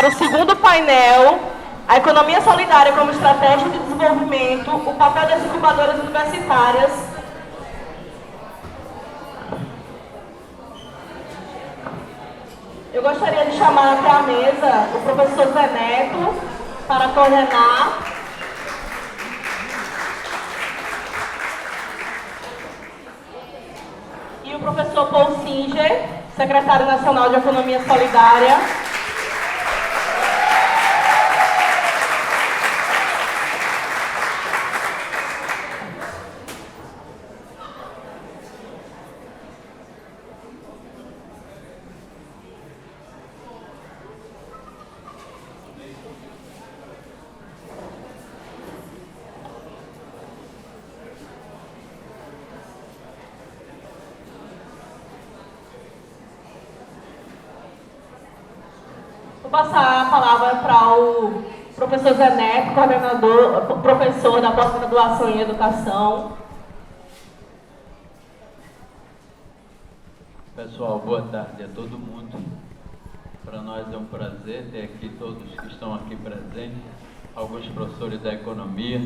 para o segundo painel, a economia solidária como estratégia de desenvolvimento, o papel das incubadoras universitárias. Eu gostaria de chamar até a mesa o professor Zé Neto para coordenar. E o professor Paul Singer, secretário nacional de Economia Solidária. Vou passar a palavra para o professor Zé Neto, coordenador, professor da pós-graduação em Educação. Pessoal, boa tarde a todo mundo. Para nós é um prazer ter aqui todos que estão aqui presentes, alguns professores da economia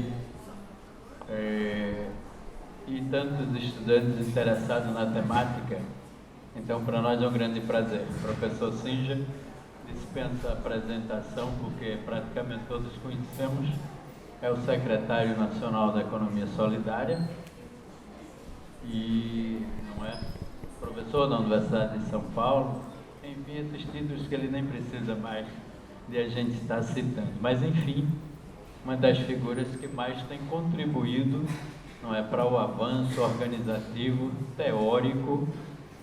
e tantos estudantes interessados na temática. Então, para nós é um grande prazer. Professor Singer dispensa a apresentação, porque praticamente todos conhecemos, é o secretário nacional da Economia Solidária e, não é, professor da Universidade de São Paulo, enfim, esses títulos que ele nem precisa mais de a gente estar citando. Mas, enfim, uma das figuras que mais tem contribuído, não é, para o avanço organizativo, teórico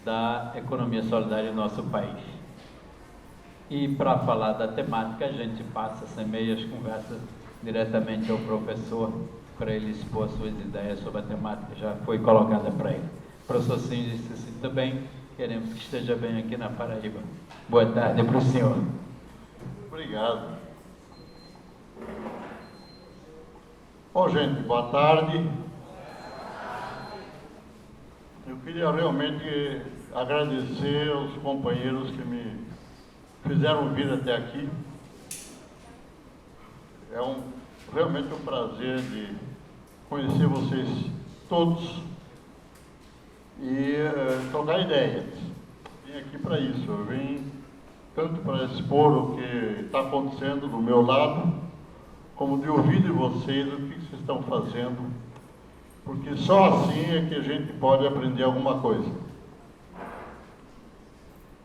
da economia solidária no nosso país. E para falar da temática, a gente passa, semeia as conversas diretamente ao professor para ele expor suas ideias sobre a temática que já foi colocada para ele. Professor Singer, se sinta bem, queremos que esteja bem aqui na Paraíba. Boa tarde para o senhor. Obrigado. Bom, gente, boa tarde. Eu queria realmente agradecer aos companheiros que me fizeram vir até aqui. É realmente um prazer de conhecer vocês todos e trocar ideias. Vim aqui para isso, eu vim tanto para expor o que está acontecendo do meu lado, como de ouvir de vocês o que vocês estão fazendo, porque só assim é que a gente pode aprender alguma coisa.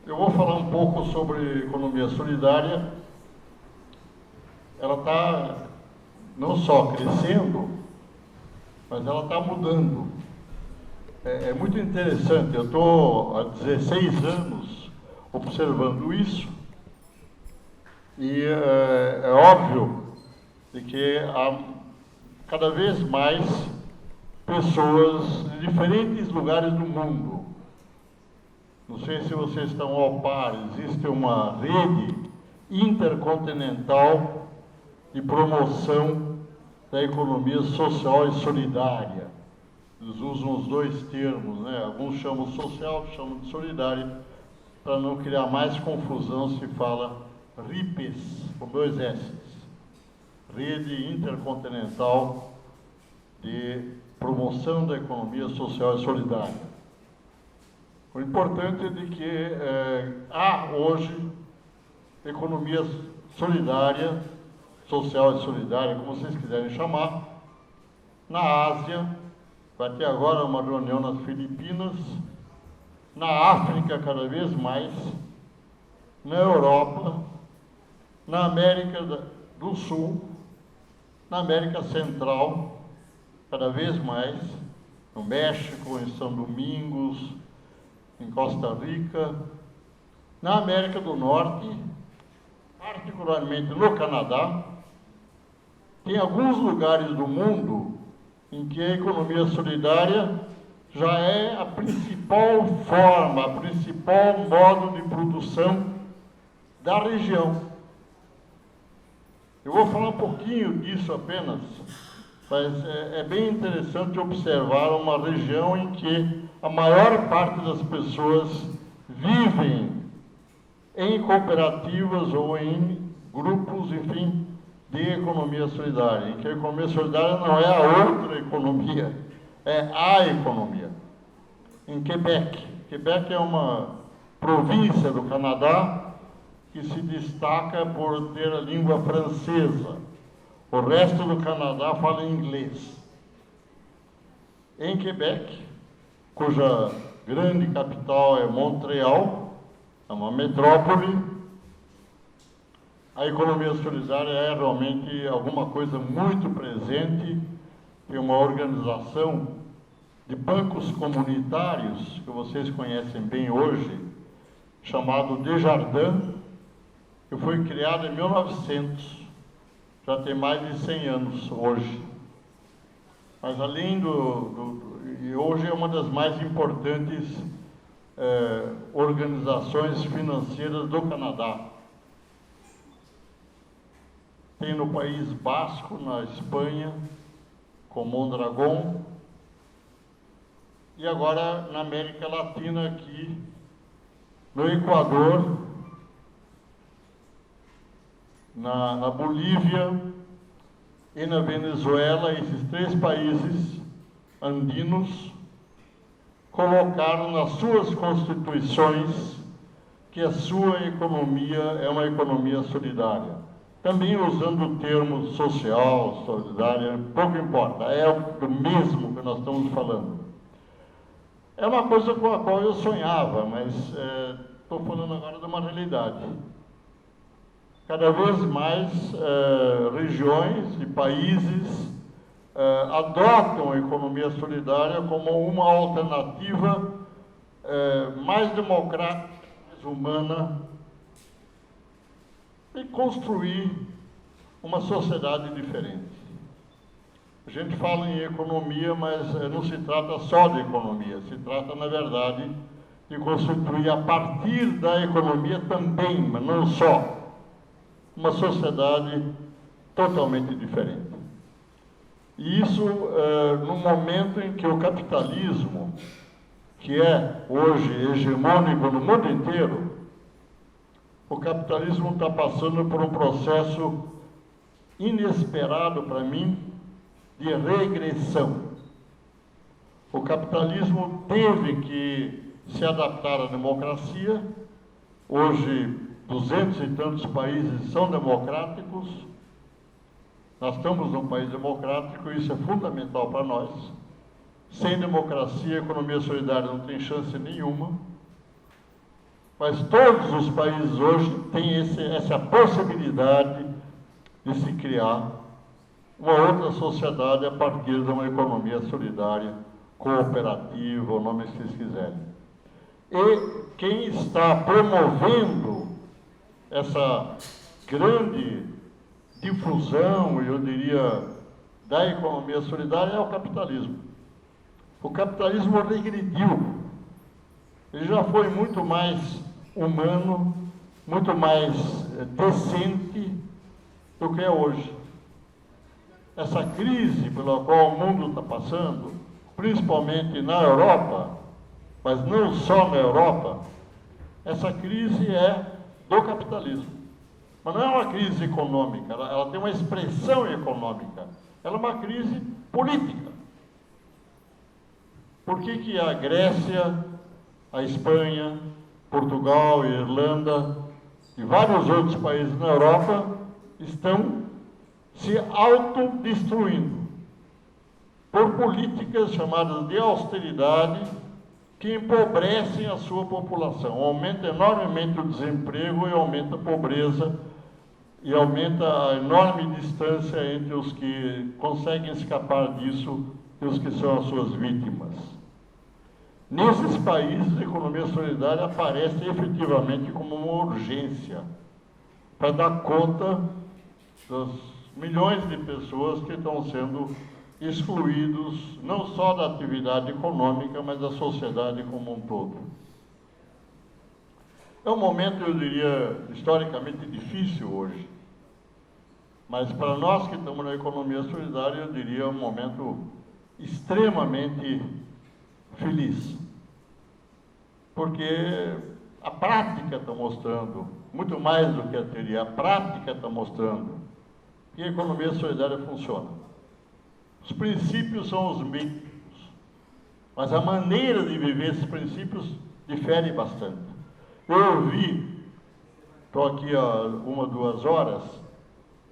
Eu vou falar um pouco sobre economia solidária. Ela está não só crescendo, mas ela está mudando. É muito interessante, eu estou há 16 anos observando isso, e é óbvio de que há cada vez mais pessoas de diferentes lugares do mundo. Não sei se vocês estão ao par, existe uma rede intercontinental de promoção da economia social e solidária. Eles usam os dois termos, né? Alguns chamam social, outros chamam de solidária, para não criar mais confusão se fala RIPES, com dois S. Rede Intercontinental de Promoção da Economia Social e Solidária. O importante é de que há hoje economia solidária, social e solidária, como vocês quiserem chamar, na Ásia, vai ter agora uma reunião nas Filipinas, na África cada vez mais, na Europa, na América do Sul, na América Central, cada vez mais, no México, em São Domingos, em Costa Rica, na América do Norte, particularmente no Canadá. Tem alguns lugares do mundo em que a economia solidária já é a principal forma, a principal modo de produção da região. Eu vou falar um pouquinho disso apenas, mas é bem interessante observar uma região em que a maior parte das pessoas vivem em cooperativas ou em grupos, enfim, de economia solidária, em que a economia solidária não é a outra economia, é a economia. Em Quebec. Quebec é uma província do Canadá que se destaca por ter a língua francesa. O resto do Canadá fala inglês. Em Quebec, cuja grande capital é Montreal, é uma metrópole, a economia solidária é realmente alguma coisa muito presente. Tem uma organização de bancos comunitários, que vocês conhecem bem hoje, chamado Desjardins, que foi criado em 1900, já tem mais de 100 anos hoje. Mas além e hoje é uma das mais importantes organizações financeiras do Canadá. Tem no País Basco, na Espanha, com Mondragón, e agora na América Latina, aqui no Equador, na Bolívia e na Venezuela. Esses 3 países andinos colocaram nas suas constituições que a sua economia é uma economia solidária. Também usando o termo social, solidária, pouco importa, é o mesmo que nós estamos falando. É uma coisa com a qual eu sonhava, mas estou falando agora de uma realidade. Cada vez mais regiões e países adotam a economia solidária como uma alternativa mais democrática, mais humana, e construir uma sociedade diferente. A gente fala em economia, mas não se trata só de economia, se trata, na verdade, de construir a partir da economia também, mas não só, uma sociedade totalmente diferente. E isso no momento em que o capitalismo, que é hoje hegemônico no mundo inteiro, o capitalismo está passando por um processo inesperado para mim de regressão. O capitalismo teve que se adaptar à democracia. Hoje, 200 e tantos países são democráticos. Nós estamos num país democrático e isso é fundamental para nós. Sem democracia, a economia solidária não tem chance nenhuma. Mas todos os países hoje têm essa possibilidade de se criar uma outra sociedade a partir de uma economia solidária, cooperativa, o nome que vocês quiserem. E quem está promovendo essa grande difusão, eu diria, da economia solidária é o capitalismo. O capitalismo regrediu. Ele já foi muito mais humano, muito mais decente do que é hoje. Essa crise pela qual o mundo está passando, principalmente na Europa, mas não só na Europa, essa crise é do capitalismo. Mas não é uma crise econômica, ela tem uma expressão econômica. Ela é uma crise política. Por que a Grécia, a Espanha, Portugal, Irlanda e vários outros países na Europa estão se autodestruindo por políticas chamadas de austeridade que empobrecem a sua população, aumenta enormemente o desemprego e aumenta a pobreza e aumenta a enorme distância entre os que conseguem escapar disso e os que são as suas vítimas. Nesses países, a economia solidária aparece efetivamente como uma urgência para dar conta dos milhões de pessoas que estão sendo excluídos, não só da atividade econômica, mas da sociedade como um todo. É um momento, eu diria, historicamente difícil hoje, mas para nós que estamos na economia solidária, eu diria um momento extremamente feliz, porque a prática está mostrando muito mais do que a teoria. A prática está mostrando que a economia solidária funciona. Os princípios são os mesmos, mas a maneira de viver esses princípios difere bastante. Eu ouvi, estou aqui há 1, 2 horas,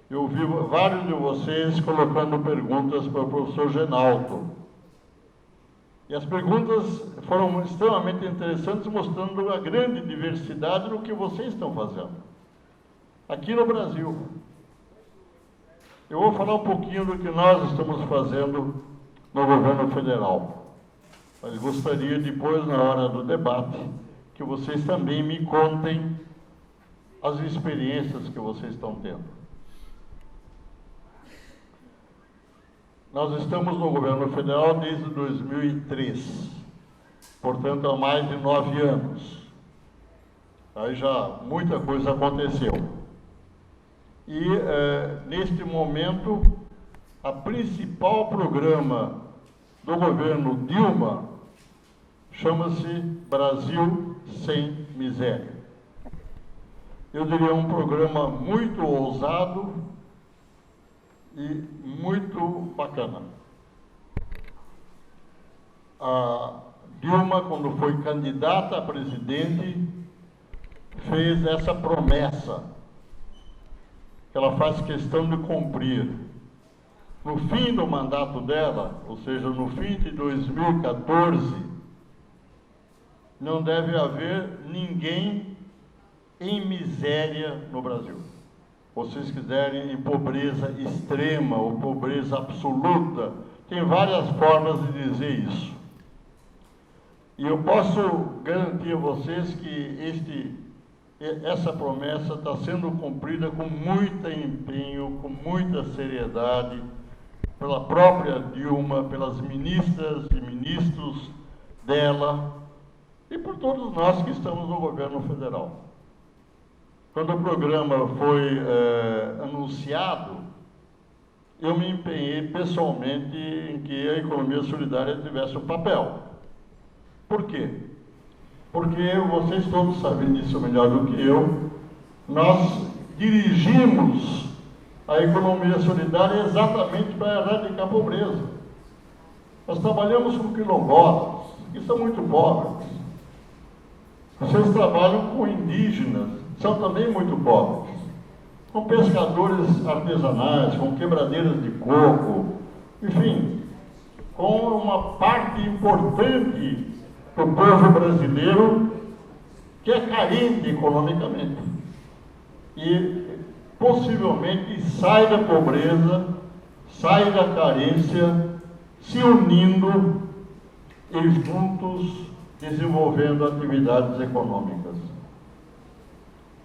eu ouvi vários de vocês colocando perguntas para o professor Genalto. E as perguntas foram extremamente interessantes, mostrando a grande diversidade do que vocês estão fazendo. Aqui no Brasil, eu vou falar um pouquinho do que nós estamos fazendo no governo federal. Mas gostaria depois, na hora do debate, que vocês também me contem as experiências que vocês estão tendo. Nós estamos no governo federal desde 2003, portanto, há mais de 9 anos. Aí já muita coisa aconteceu. E, neste momento, a principal programa do governo Dilma chama-se Brasil Sem Miséria. Eu diria um programa muito ousado e muito bacana. A Dilma, quando foi candidata a presidente, fez essa promessa, que ela faz questão de cumprir. No fim do mandato dela, ou seja, no fim de 2014, não deve haver ninguém em miséria no Brasil. Ou se vocês quiserem, em pobreza extrema ou pobreza absoluta, tem várias formas de dizer isso. E eu posso garantir a vocês que essa promessa está sendo cumprida com muito empenho, com muita seriedade, pela própria Dilma, pelas ministras e ministros dela e por todos nós que estamos no governo federal. Quando o programa foi anunciado, eu me empenhei pessoalmente em que a economia solidária tivesse um papel. Por quê? Porque vocês todos sabem disso melhor do que eu, nós dirigimos a economia solidária exatamente para erradicar a pobreza. Nós trabalhamos com quilombolas, que são muito pobres. Vocês trabalham com indígenas, são também muito pobres. Com pescadores artesanais, com quebradeiras de coco, enfim, com uma parte importante do povo brasileiro que é carente economicamente. E possivelmente sai da pobreza, sai da carência, se unindo e juntos desenvolvendo atividades econômicas.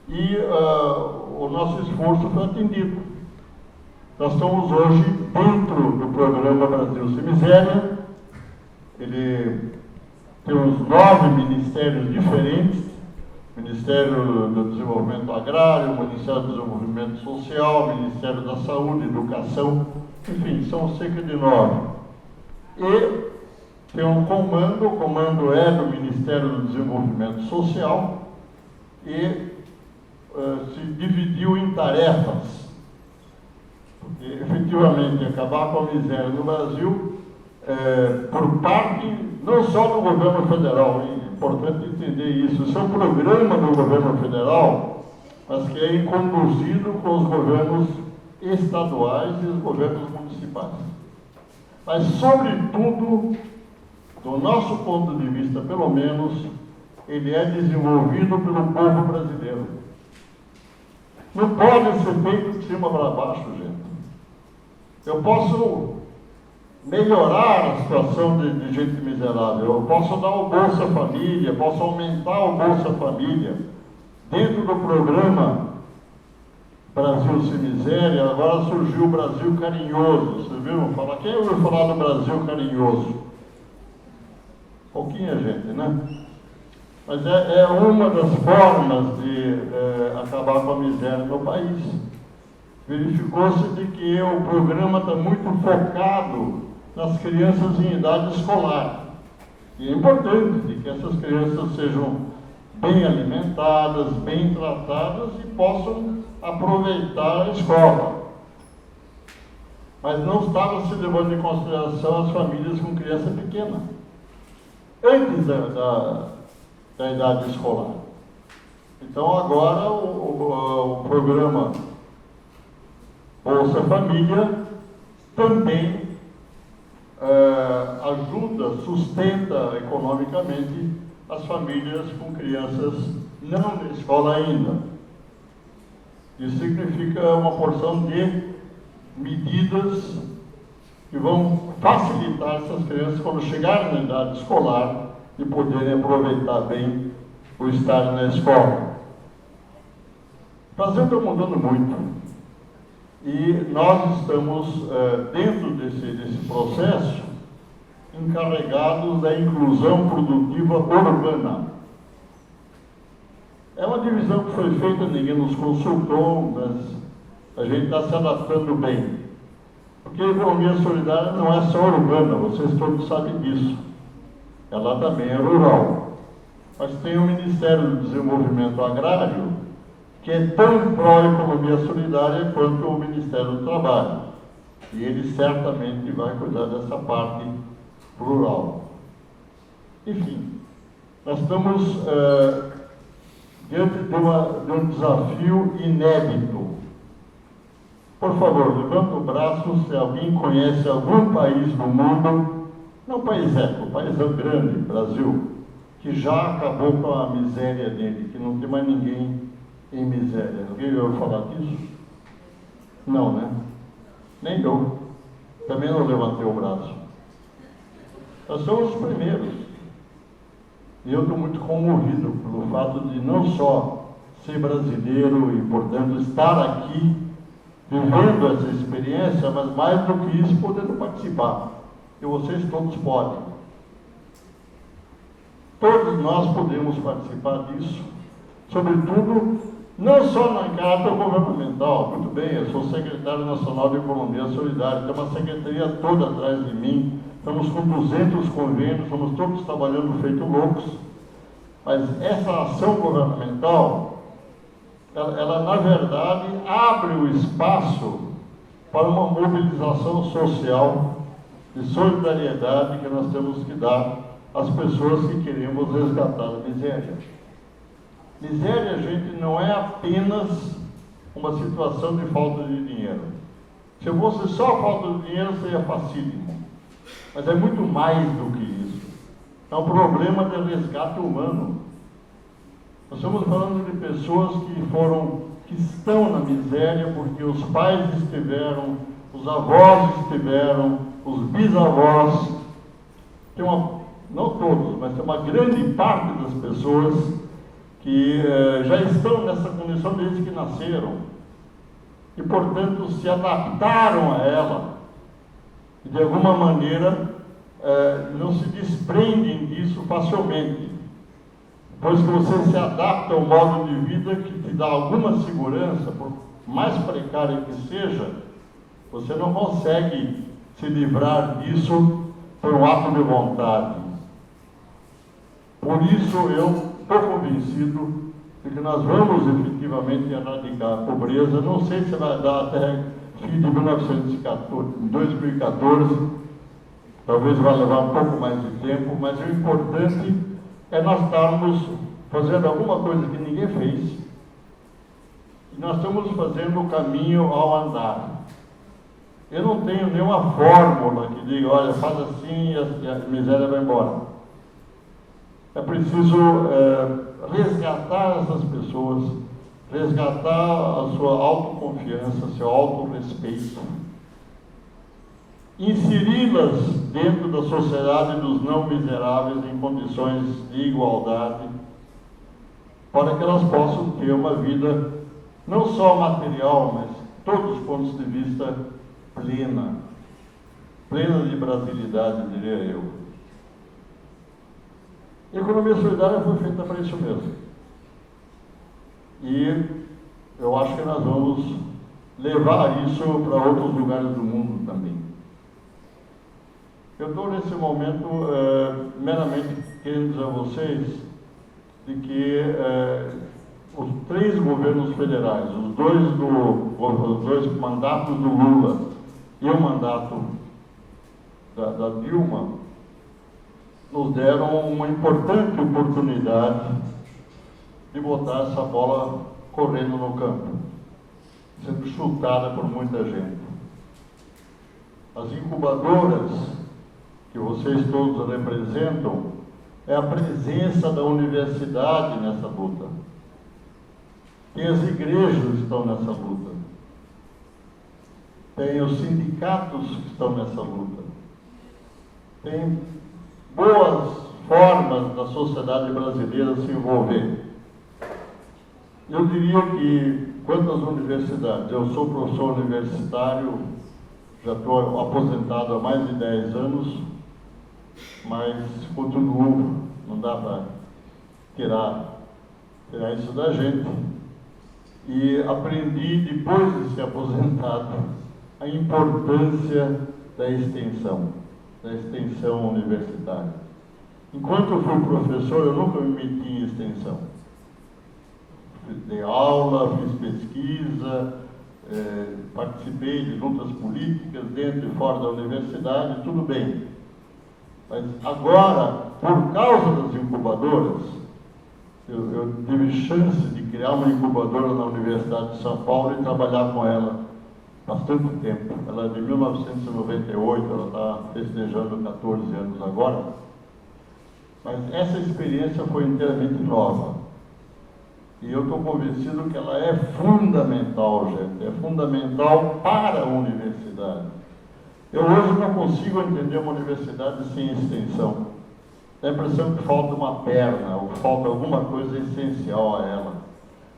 E o nosso esforço foi atendido. Nós estamos hoje dentro do programa Brasil Sem Miséria. Ele tem uns 9 ministérios diferentes: Ministério do Desenvolvimento Agrário, Ministério do Desenvolvimento Social, Ministério da Saúde, Educação, enfim, são cerca de 9. E tem um comando, o comando é do Ministério do Desenvolvimento Social e se dividiu em tarefas. Porque, efetivamente, acabar com a miséria no Brasil, por parte não só do governo federal, é importante entender isso, isso é um programa do governo federal, mas que é conduzido com os governos estaduais e os governos municipais. Mas, sobretudo, do nosso ponto de vista, pelo menos, ele é desenvolvido pelo povo brasileiro. Não pode ser feito de cima para baixo, gente. Eu posso melhorar a situação de gente miserável, eu posso dar o Bolsa Família, posso aumentar o Bolsa Família. Dentro do programa Brasil Sem Miséria, agora surgiu o Brasil Carinhoso. Vocês viram falar? Quem ouviu falar do Brasil Carinhoso? Pouquinha gente, né? Mas é uma das formas de acabar com a miséria no país. Verificou-se de que o programa está muito focado nas crianças em idade escolar. E é importante que essas crianças sejam bem alimentadas, bem tratadas e possam aproveitar a escola. Mas não estava se levando em consideração as famílias com criança pequena, antes da idade escolar. Então agora o programa Bolsa Família também ajuda, sustenta economicamente as famílias com crianças não na escola ainda. Isso significa uma porção de medidas que vão facilitar essas crianças quando chegarem na idade escolar e poderem aproveitar bem o estar na escola. O Brasil está mudando muito e nós estamos dentro desse processo encarregados da inclusão produtiva urbana. É uma divisão que foi feita, ninguém nos consultou, mas a gente está se adaptando bem. Porque a economia solidária não é só urbana, vocês todos sabem disso. Ela também é rural. Mas tem o Ministério do Desenvolvimento Agrário, que é tão pró-economia solidária quanto o Ministério do Trabalho. E ele certamente vai cuidar dessa parte rural. Enfim, nós estamos diante de um desafio inédito. Por favor, levanta o braço se alguém conhece algum país do mundo, não país o país grande, Brasil, que já acabou com a miséria dele, que não tem mais ninguém em miséria. Alguém ouviu falar disso? Não, né? Nem eu. Também não levantei o braço. Nós somos os primeiros. E eu estou muito comovido pelo fato de não só ser brasileiro e, portanto, estar aqui vivendo essa experiência, mas mais do que isso, podendo participar. E vocês todos podem. Todos nós podemos participar disso, sobretudo, não só na caráter governamental. Muito bem, eu sou secretário nacional de Economia Solidária, tem uma secretaria toda atrás de mim, estamos com 200 convênios, estamos todos trabalhando feito loucos, mas essa ação governamental, ela na verdade abre o espaço para uma mobilização social de solidariedade que nós temos que dar às pessoas que queremos resgatar a miséria. Miséria, gente, não é apenas uma situação de falta de dinheiro. Se fosse só a falta de dinheiro, seria facílimo. Mas é muito mais do que isso. É um problema de resgate humano. Nós estamos falando de pessoas que estão na miséria porque os pais estiveram, os avós estiveram, os bisavós. Não todos, mas tem uma grande parte das pessoas que já estão nessa condição desde que nasceram e, portanto, se adaptaram a ela e, de alguma maneira, não se desprendem disso facilmente. Depois que você se adapta ao modo de vida que te dá alguma segurança, por mais precária que seja, você não consegue se livrar disso por um ato de vontade. Por isso, eu estou convencido de que nós vamos efetivamente erradicar a pobreza. Não sei se vai dar até fim de 2014, talvez vai levar um pouco mais de tempo, mas o importante é nós estarmos fazendo alguma coisa que ninguém fez, e nós estamos fazendo o caminho ao andar. Eu não tenho nenhuma fórmula que diga, olha, faz assim e a miséria vai embora. É preciso resgatar essas pessoas, resgatar a sua autoconfiança, seu autorrespeito, inseri-las dentro da sociedade dos não miseráveis em condições de igualdade, para que elas possam ter uma vida não só material, mas todos os pontos de vista plena de brasilidade, diria eu. A economia solidária foi feita para isso mesmo. E eu acho que nós vamos levar isso para outros lugares do mundo também. Eu estou nesse momento meramente querendo dizer a vocês de que os 3 governos federais, os dois mandatos do Lula e o mandato da Dilma, nos deram uma importante oportunidade de botar essa bola correndo no campo, sendo chutada por muita gente. As incubadoras que vocês todos representam é a presença da universidade nessa luta. Tem as igrejas que estão nessa luta. Tem os sindicatos que estão nessa luta. Tem boas formas da sociedade brasileira se envolver. Eu diria que, quanto às universidades, eu sou professor universitário, já estou aposentado há mais de 10 anos, mas continuo, não dá para tirar isso da gente. E aprendi, depois de ser aposentado, a importância da extensão universitária. Enquanto eu fui professor, eu nunca me meti em extensão. Dei aula, fiz pesquisa, participei de lutas políticas dentro e fora da universidade, tudo bem. Mas agora, por causa das incubadoras, eu tive chance de criar uma incubadora na Universidade de São Paulo e trabalhar com ela bastante tempo. Ela é de 1998, ela está festejando 14 anos agora. Mas essa experiência foi inteiramente nova. E eu estou convencido que ela é fundamental, gente. É fundamental para a universidade. Eu hoje não consigo entender uma universidade sem extensão. Dá a impressão que falta uma perna, ou falta alguma coisa essencial a ela.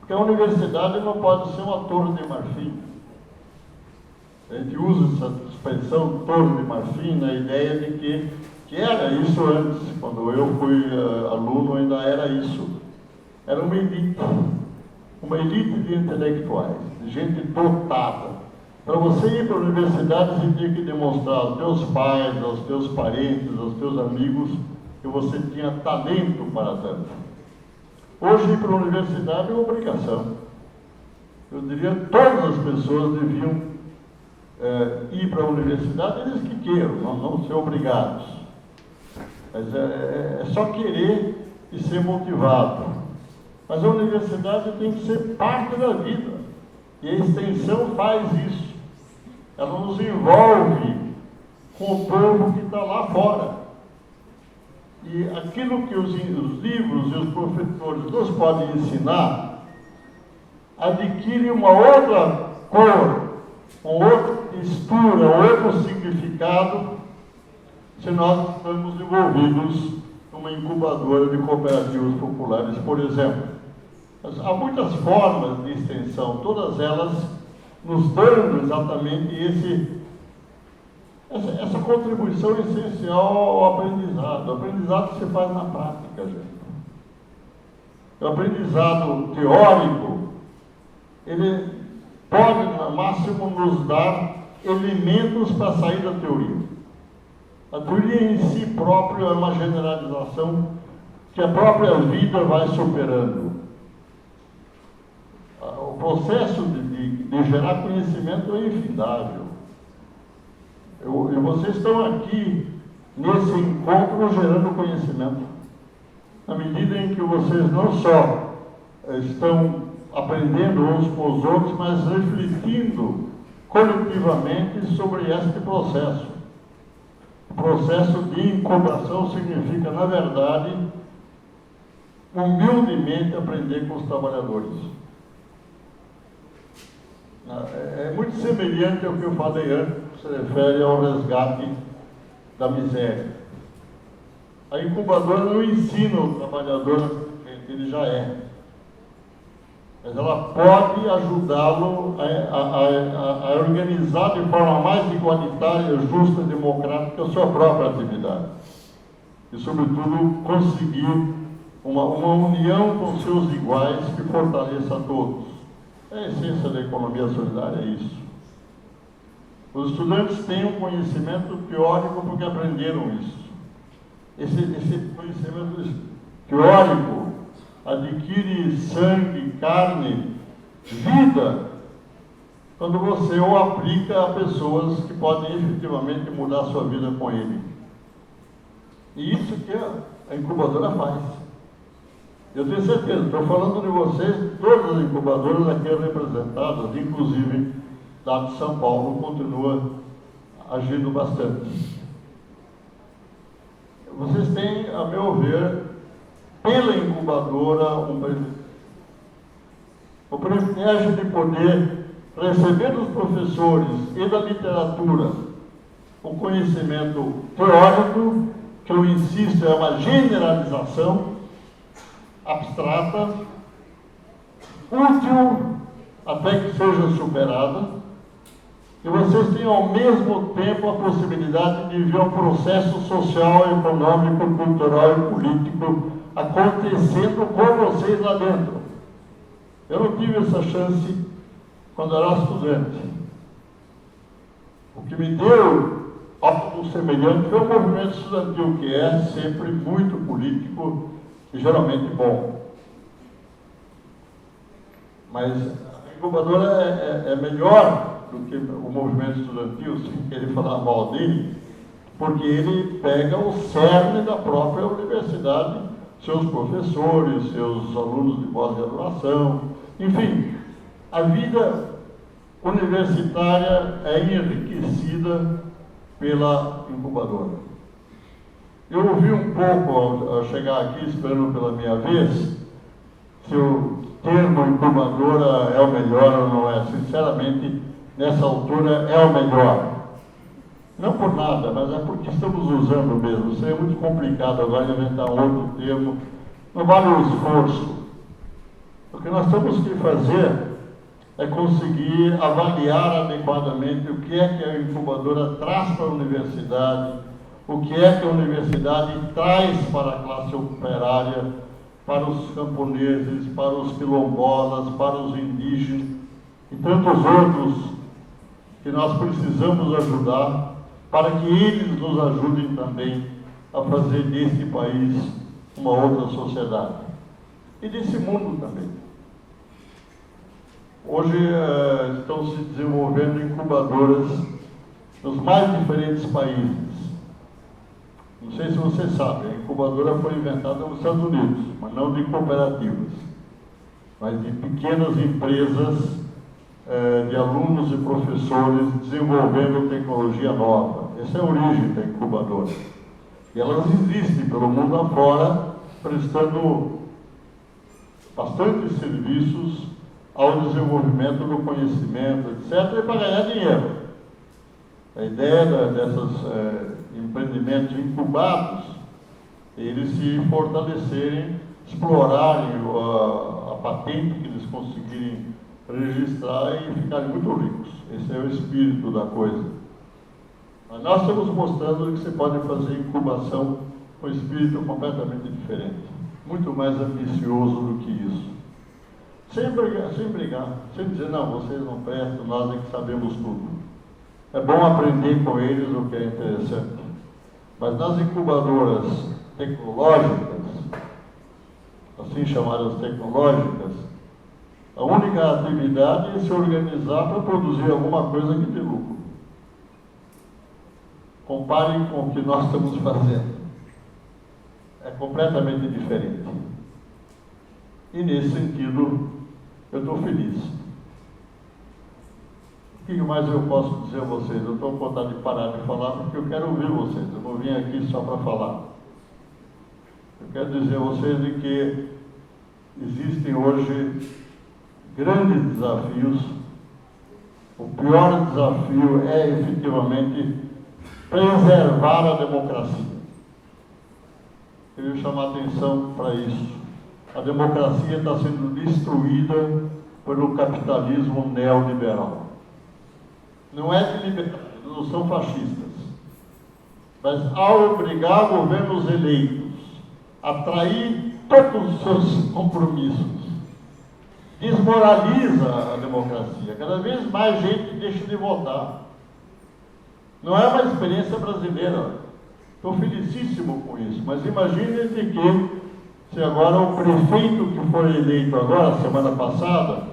Porque a universidade não pode ser uma torre de marfim. A gente usa essa expressão torre de marfim na ideia de que era isso antes. Quando eu fui aluno ainda era isso. Era uma elite de intelectuais, de gente dotada. Para você ir para a universidade, você tinha que demonstrar aos teus pais, aos teus parentes, aos teus amigos, que você tinha talento para tanto. Hoje, ir para a universidade é uma obrigação. Eu diria que todas as pessoas deviam ir para a universidade, eles que queiram, não ser obrigados. Mas é só querer e ser motivado. Mas a universidade tem que ser parte da vida. E a extensão faz isso. Ela nos envolve com o povo que está lá fora. E aquilo que os livros e os professores nos podem ensinar adquire uma outra cor, uma outra textura, um outro significado, se nós estamos envolvidos numa incubadora de cooperativas populares, por exemplo. Mas há muitas formas de extensão, todas elas nos dando exatamente essa contribuição essencial ao aprendizado. O aprendizado se faz na prática, gente. O aprendizado teórico, ele pode, no máximo, nos dar elementos para sair da teoria. A teoria em si própria é uma generalização que a própria vida vai superando. O processo de gerar conhecimento é infindável. E vocês estão aqui, nesse encontro, gerando conhecimento. Na medida em que vocês não só estão aprendendo uns com os outros, mas refletindo coletivamente sobre este processo. O processo de incubação significa, na verdade, humildemente aprender com os trabalhadores. É muito semelhante ao que eu falei antes, que se refere ao resgate da miséria. A incubadora não ensina o trabalhador que ele já é, mas ela pode ajudá-lo a organizar de forma mais igualitária, justa e democrática a sua própria atividade. E, sobretudo, conseguir uma união com seus iguais que fortaleça a todos. A essência da economia solidária é isso. Os estudantes têm um conhecimento teórico porque aprenderam isso. Esse conhecimento teórico adquire sangue, carne, vida, quando você o aplica a pessoas que podem efetivamente mudar a sua vida com ele. E isso que a incubadora faz. Eu tenho certeza, estou falando de vocês, todas as incubadoras aqui representadas, inclusive lá de São Paulo, continua agindo bastante. Vocês têm, a meu ver, pela incubadora, o privilégio de poder receber dos professores e da literatura o conhecimento teórico, que eu insisto, é uma generalização abstrata, útil até que seja superada, e vocês têm ao mesmo tempo a possibilidade de ver um processo social, econômico, cultural e político acontecendo com vocês lá dentro. Eu não tive essa chance quando era estudante. O que me deu algo semelhante foi o movimento estudantil, que é sempre muito político e geralmente bom. Mas a incubadora é melhor do que o movimento estudantil, sem querer falar mal dele, porque ele pega o cerne da própria universidade, seus professores, seus alunos de pós-graduação, enfim, a vida universitária é enriquecida pela incubadora. Eu ouvi um pouco ao chegar aqui, esperando pela minha vez, se o termo incubadora é o melhor ou não é. Sinceramente, nessa altura é o melhor. Não por nada, mas é porque estamos usando mesmo. Seria muito complicado agora inventar um outro termo. Não vale o esforço. O que nós temos que fazer é conseguir avaliar adequadamente o que é que a incubadora traz para a universidade, o que é que a universidade traz para a classe operária, para os camponeses, para os quilombolas, para os indígenas e tantos outros que nós precisamos ajudar, para que eles nos ajudem também a fazer desse país uma outra sociedade. E desse mundo também. Hoje estão se desenvolvendo incubadoras nos mais diferentes países. Não sei se você sabe, a incubadora foi inventada nos Estados Unidos, mas não de cooperativas, mas de pequenas empresas de alunos e professores desenvolvendo tecnologia nova. Essa é a origem da incubadora. E elas existem pelo mundo afora, prestando bastantes serviços ao desenvolvimento do conhecimento, etc., e para ganhar dinheiro. A ideia desses empreendimentos incubados, eles se fortalecerem, explorarem a patente que eles conseguirem registrar e ficarem muito ricos. Esse é o espírito da coisa. Mas nós estamos mostrando que você pode fazer incubação com um espírito completamente diferente, muito mais ambicioso do que isso. Sem brigar, sem dizer, não, vocês não prestam, nós é que sabemos tudo. É bom aprender com eles o que é interessante. Mas nas incubadoras tecnológicas, assim chamadas tecnológicas, a única atividade é se organizar para produzir alguma coisa que dê lucro. Comparem com o que nós estamos fazendo. É completamente diferente. E nesse sentido, eu estou feliz. O que mais eu posso dizer a vocês? Eu estou com vontade de parar de falar porque eu quero ouvir vocês. Eu não vim aqui só para falar. Eu quero dizer a vocês de que existem hoje grandes desafios. O pior desafio é efetivamente preservar a democracia. Eu queria chamar a atenção para isso. A democracia está sendo destruída pelo capitalismo neoliberal. Não é de liberdade, não são fascistas. Mas ao obrigar governos eleitos a trair todos os seus compromissos, desmoraliza a democracia. Cada vez mais gente deixa de votar. Não é uma experiência brasileira. Estou felicíssimo com isso, mas imagine de que se agora o prefeito que foi eleito agora, semana passada,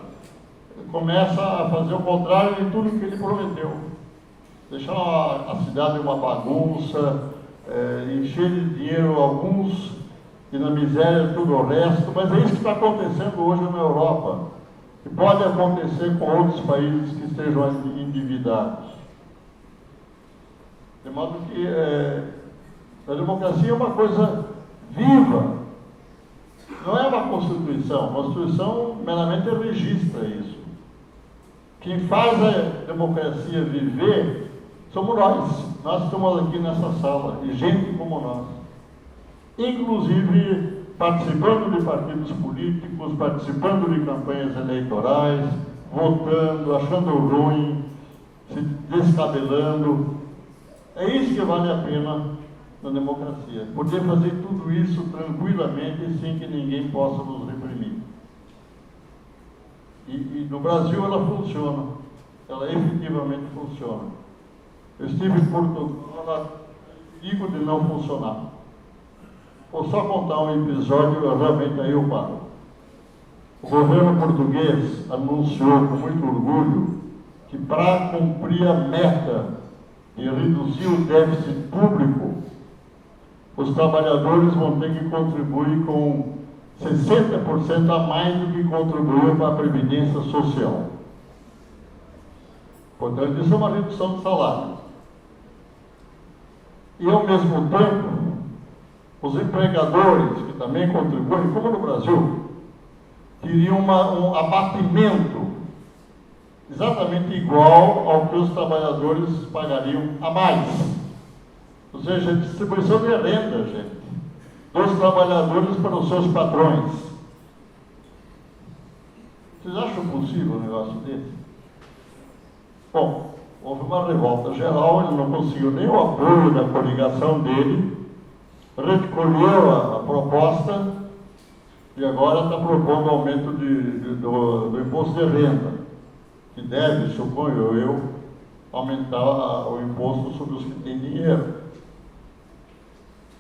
começa a fazer o contrário de tudo que ele prometeu. Deixar a cidade uma bagunça, encher de dinheiro alguns e na miséria tudo o resto, mas é isso que está acontecendo hoje na Europa. E pode acontecer com outros países que estejam endividados. De modo que a democracia é uma coisa viva, não é uma Constituição. A Constituição meramente registra isso. Quem faz a democracia viver somos nós estamos aqui nessa sala, e gente como nós. Inclusive participando de partidos políticos, participando de campanhas eleitorais, votando, achando ruim, se descabelando. É isso que vale a pena na democracia. Poder fazer tudo isso tranquilamente, sem que ninguém possa nos reprimir. E no Brasil ela funciona. Ela efetivamente funciona. Eu estive em Portugal, ela digo de não funcionar. Vou só contar um episódio, realmente aí eu paro. O governo português anunciou com muito orgulho que para cumprir a meta de reduzir o déficit público, os trabalhadores vão ter que contribuir com 60% a mais do que contribuiu para a Previdência Social. Portanto, isso é uma redução de salário. E, ao mesmo tempo, os empregadores, que também contribuem, como no Brasil, teriam um abatimento exatamente igual ao que os trabalhadores pagariam a mais. Ou seja, distribuição de renda, gente, dos trabalhadores para os seus patrões. Vocês acham possível um negócio desse? Bom, houve uma revolta geral, ele não conseguiu nem o apoio da coligação dele, recolheu a proposta e agora está propondo aumento do imposto de renda, que deve, suponho eu, aumentar o imposto sobre os que têm dinheiro.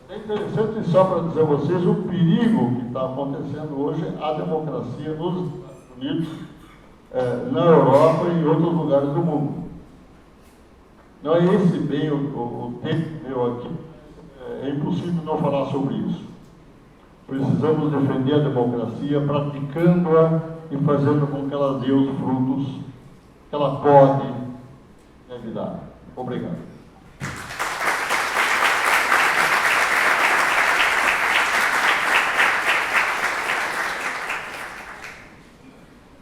É interessante só para dizer a vocês o perigo que está acontecendo hoje à democracia nos Estados Unidos, na Europa e em outros lugares do mundo. Não é esse bem o tempo meu aqui, é impossível não falar sobre isso. Precisamos defender a democracia, praticando-a e fazendo com que ela dê os frutos que ela pode deve dar. Obrigado.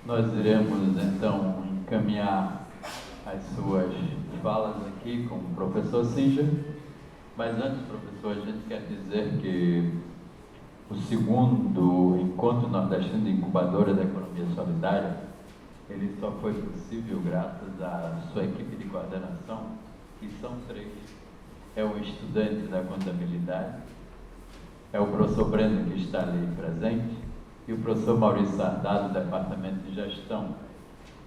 Nós iremos, então, encaminhar as suas falas aqui com o professor Singer, mas antes, professor, a gente quer dizer que o segundo Encontro Nordestino de Incubadora da Economia Solidária, ele só foi possível graças à sua equipe de coordenação, que são 3. É o estudante da contabilidade, é o professor Breno, que está ali presente, e o professor Maurício Sardado, do Departamento de Gestão.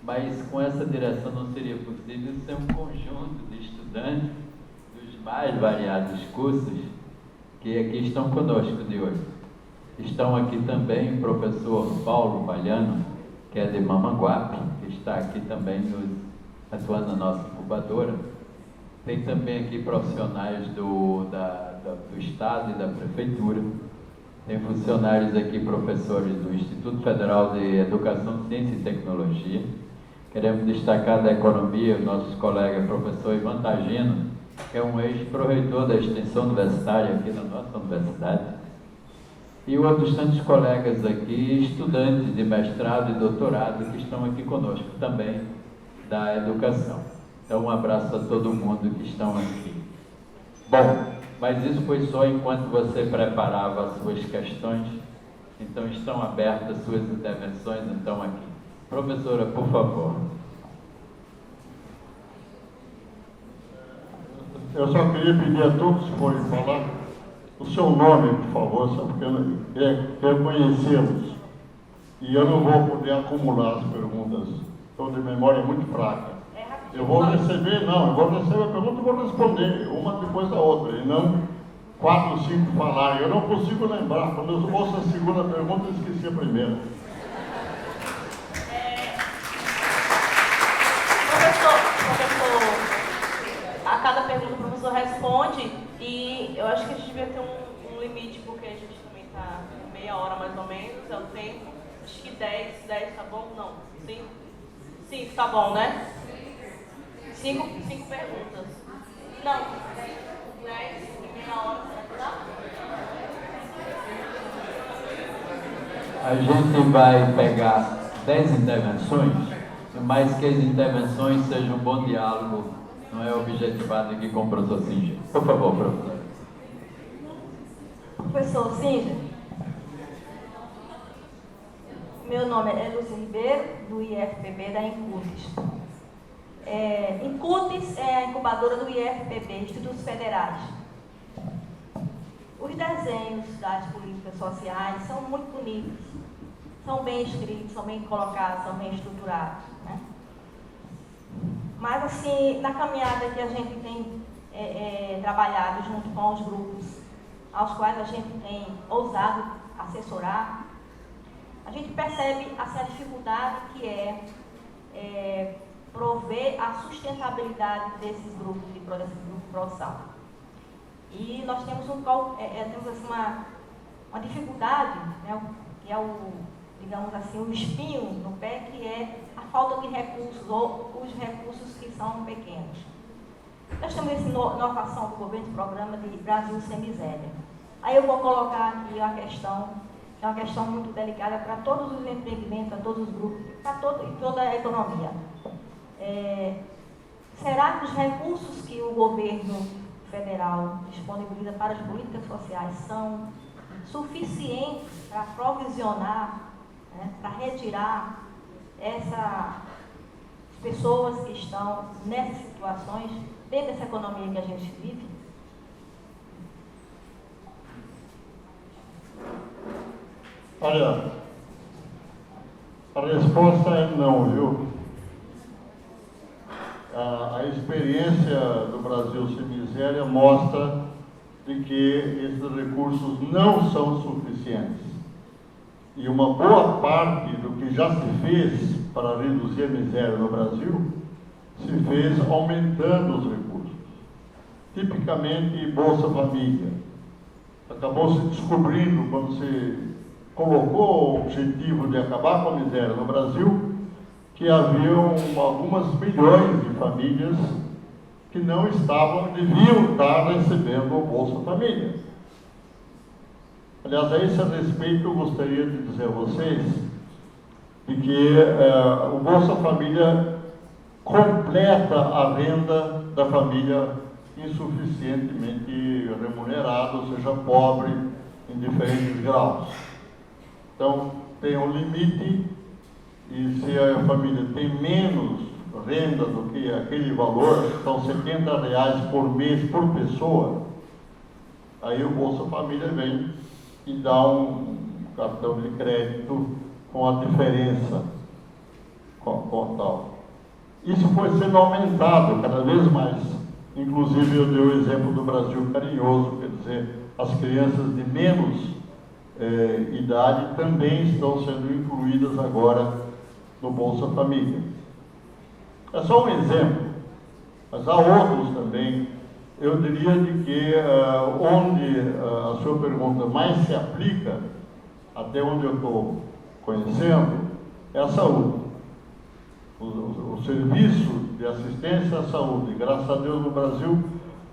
Mas com essa direção não seria possível ser um conjunto de estudantes dos mais variados cursos que aqui estão conosco de hoje. Estão aqui também o professor Paulo Baiano, que é de Mamanguape, que está aqui também atuando na nossa incubadora. Tem também aqui profissionais do Estado e da Prefeitura. Tem funcionários aqui, professores do Instituto Federal de Educação, Ciência e Tecnologia. Queremos destacar da economia o nosso colega professor Ivan Tagino, que é um ex-proreitor da extensão universitária aqui na nossa universidade. E outros tantos colegas aqui, estudantes de mestrado e doutorado, que estão aqui conosco também da educação. Então, um abraço a todo mundo que estão aqui. Bom, mas isso foi só enquanto você preparava as suas questões. Então, estão abertas as suas intervenções, então, aqui. Professora, por favor. Eu só queria pedir a todos que forem falar o seu nome, por favor, só porque eu quero conhecê-los. E eu não vou poder acumular as perguntas. Estou de memória muito fraca. Eu vou receber a pergunta e vou responder, uma depois da outra, e não 4 ou 5 falarem. Eu não consigo lembrar. Quando eu ouço a segunda pergunta, eu esqueci a primeira. Professor, a cada pergunta o professor responde e eu acho que a gente devia ter um limite, porque a gente também está com meia hora mais ou menos, é o tempo. Acho que 10 tá bom? Não, 5? 5 tá bom, né? 5 perguntas. Não, 10 e meia hora, será que dá? A gente vai pegar 10 intervenções, mas que as intervenções sejam um bom diálogo, não é objetivado aqui com o professor Singer. Por favor, professor. Professor Singer, meu nome é Lúcia Ribeiro, do IFPB da Incutis. Incutis é a incubadora do IFPB, Institutos Federais. Os desenhos das políticas sociais são muito bonitos, são bem escritos, são bem colocados, são bem estruturados, né? Mas, assim, na caminhada que a gente tem trabalhado junto com os grupos aos quais a gente tem ousado assessorar, a gente percebe assim, a dificuldade que é prover a sustentabilidade desses grupos de produção. E nós temos, temos assim, uma dificuldade, né, que é digamos assim, o espinho no pé, que é a falta de recursos, ou os recursos que são pequenos. Nós temos essa inovação do governo do programa de Brasil Sem Miséria. Aí eu vou colocar aqui uma questão, que é uma questão muito delicada para todos os empreendimentos, para todos os grupos, para toda a economia. Será que os recursos que o governo federal disponibiliza para as políticas sociais são suficientes para provisionar, né, para retirar essas pessoas que estão nessas situações, dentro dessa economia que a gente vive? Olha, a resposta é não, viu? A experiência do Brasil Sem Miséria mostra de que esses recursos não são suficientes. E uma boa parte do que já se fez para reduzir a miséria no Brasil se fez aumentando os recursos. Tipicamente, Bolsa Família. Acabou se descobrindo, quando se colocou o objetivo de acabar com a miséria no Brasil, que haviam algumas milhões de famílias que não deviam estar recebendo o Bolsa Família. Aliás, a esse respeito eu gostaria de dizer a vocês de que o Bolsa Família completa a renda da família insuficientemente remunerada, ou seja, pobre em diferentes graus. Então, tem um limite, e se a família tem menos renda do que aquele valor, são R$70 por mês por pessoa, aí o Bolsa Família vem e dá um cartão de crédito com a diferença com tal. Isso foi sendo aumentado cada vez mais. Inclusive, eu dei o exemplo do Brasil Carinhoso, quer dizer, as crianças de menos idade também estão sendo incluídas agora no Bolsa Família. É só um exemplo, mas há outros também. Eu diria de que onde a sua pergunta mais se aplica, até onde eu estou conhecendo, é a saúde. O serviço de assistência à saúde, graças a Deus no Brasil,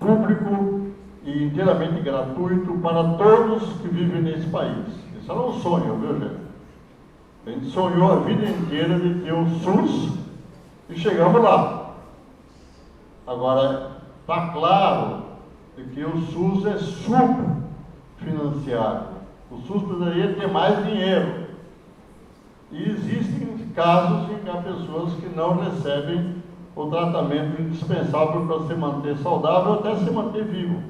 público e inteiramente gratuito para todos que vivem nesse país. Isso era um sonho, viu, gente? A gente sonhou a vida inteira de ter o SUS e chegamos lá. Agora, está claro de que o SUS é subfinanciado. O SUS precisaria ter mais dinheiro. E existem casos em que há pessoas que não recebem o tratamento indispensável para se manter saudável ou até se manter vivo.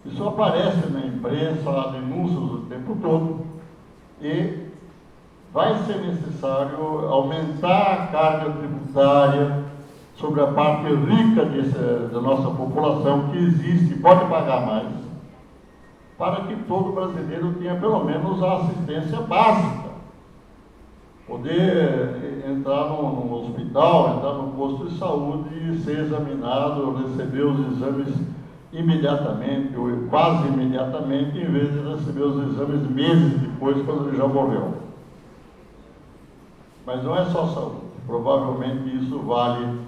Isso aparece na imprensa, há denúncias o tempo todo, e vai ser necessário aumentar a carga tributária sobre a parte rica da nossa população, que existe e pode pagar mais, para que todo brasileiro tenha pelo menos a assistência básica. Poder entrar no hospital, entrar no posto de saúde e ser examinado, receber os exames imediatamente, ou quase imediatamente, em vez de receber os exames meses depois, quando ele já morreu. Mas não é só saúde, provavelmente isso vale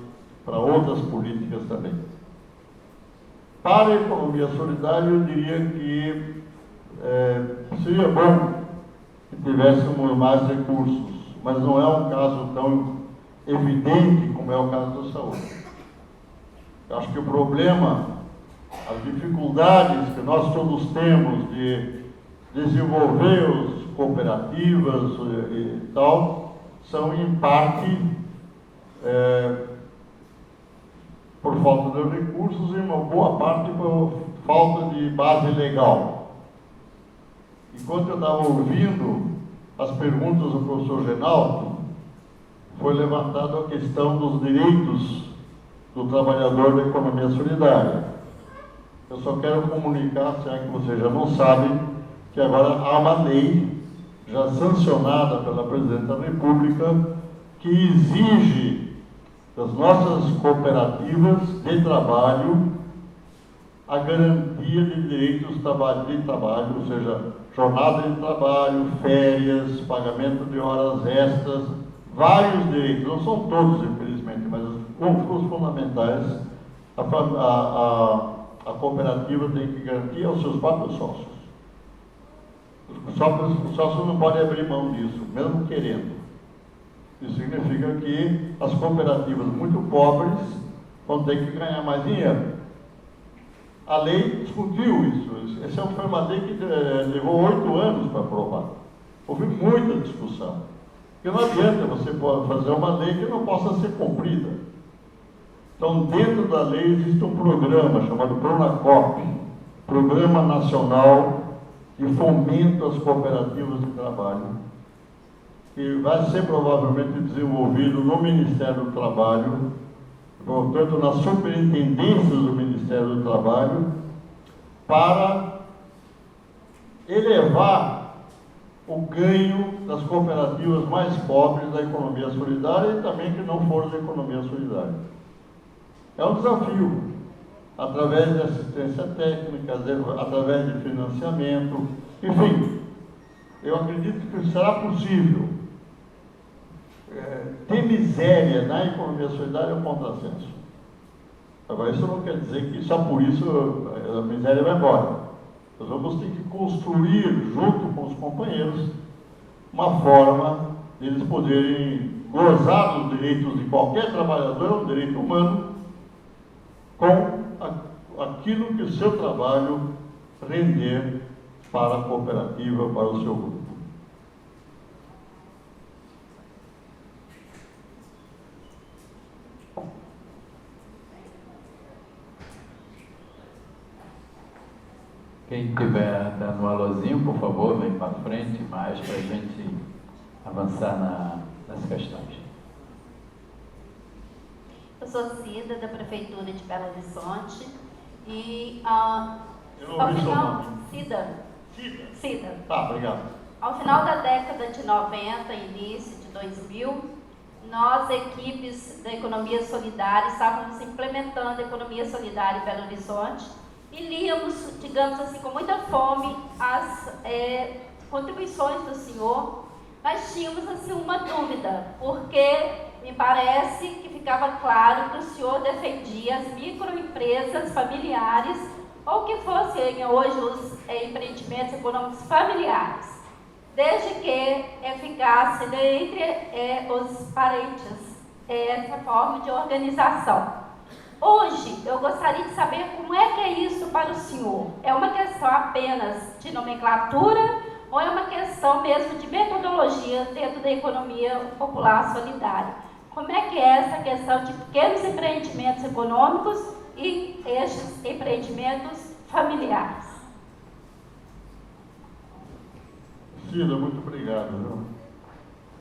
para outras políticas também. Para a economia solidária, eu diria que seria bom que tivéssemos mais recursos, mas não é um caso tão evidente como é o caso da saúde. Eu acho que o problema, as dificuldades que nós todos temos de desenvolver as cooperativas e tal, são em parte por falta de recursos e uma boa parte por falta de base legal. Enquanto eu estava ouvindo as perguntas do professor Genaldo, foi levantada a questão dos direitos do trabalhador da economia solidária. Eu só quero comunicar, se é que vocês já não sabem, que agora há uma lei já sancionada pela Presidenta da República que exige das nossas cooperativas de trabalho a garantia de direitos de trabalho, ou seja, jornada de trabalho, férias, pagamento de horas extras, vários direitos, não são todos, infelizmente, mas os fundamentais, a cooperativa tem que garantir aos seus próprios sócios. Os sócios não podem abrir mão disso, mesmo querendo. Isso significa que as cooperativas muito pobres vão ter que ganhar mais dinheiro. A lei discutiu isso. Essa foi uma lei que levou 8 anos para aprovar. Houve muita discussão. Porque não adianta você fazer uma lei que não possa ser cumprida. Então, dentro da lei existe um programa chamado PRONACOP, Programa Nacional de Fomento às Cooperativas de Trabalho, que vai ser provavelmente desenvolvido no Ministério do Trabalho, portanto, nas superintendências do Ministério do Trabalho, para elevar o ganho das cooperativas mais pobres da economia solidária e também que não foram da economia solidária. É um desafio, através de assistência técnica, através de financiamento, enfim, eu acredito que será possível. Ter miséria na economia solidária é um contrassenso. Agora, isso não quer dizer que só por isso a miséria vai embora. Nós vamos ter que construir, junto com os companheiros, uma forma de eles poderem gozar dos direitos de qualquer trabalhador, um direito humano, com aquilo que o seu trabalho render para a cooperativa, para o seu grupo. Quem estiver dando um alôzinho, por favor, vem para frente mais para a gente avançar nas questões. Eu sou Cida, da Prefeitura de Belo Horizonte, e Eu não ouvi seu nome. Cida. Tá, obrigado. Ao final da década de 90, início de 2000, nós, equipes da Economia Solidária, estávamos implementando a Economia Solidária em Belo Horizonte e líamos, digamos assim, com muita fome as contribuições do senhor, mas tínhamos assim uma dúvida, porque me parece que ficava claro que o senhor defendia as microempresas familiares, ou que fossem hoje os empreendimentos econômicos familiares, desde que ficasse entre os parentes essa forma de organização. Hoje, eu gostaria de saber como é que é isso para o senhor. É uma questão apenas de nomenclatura ou é uma questão mesmo de metodologia dentro da economia popular solidária? Como é que é essa questão de pequenos empreendimentos econômicos e estes empreendimentos familiares? Cida, muito obrigado.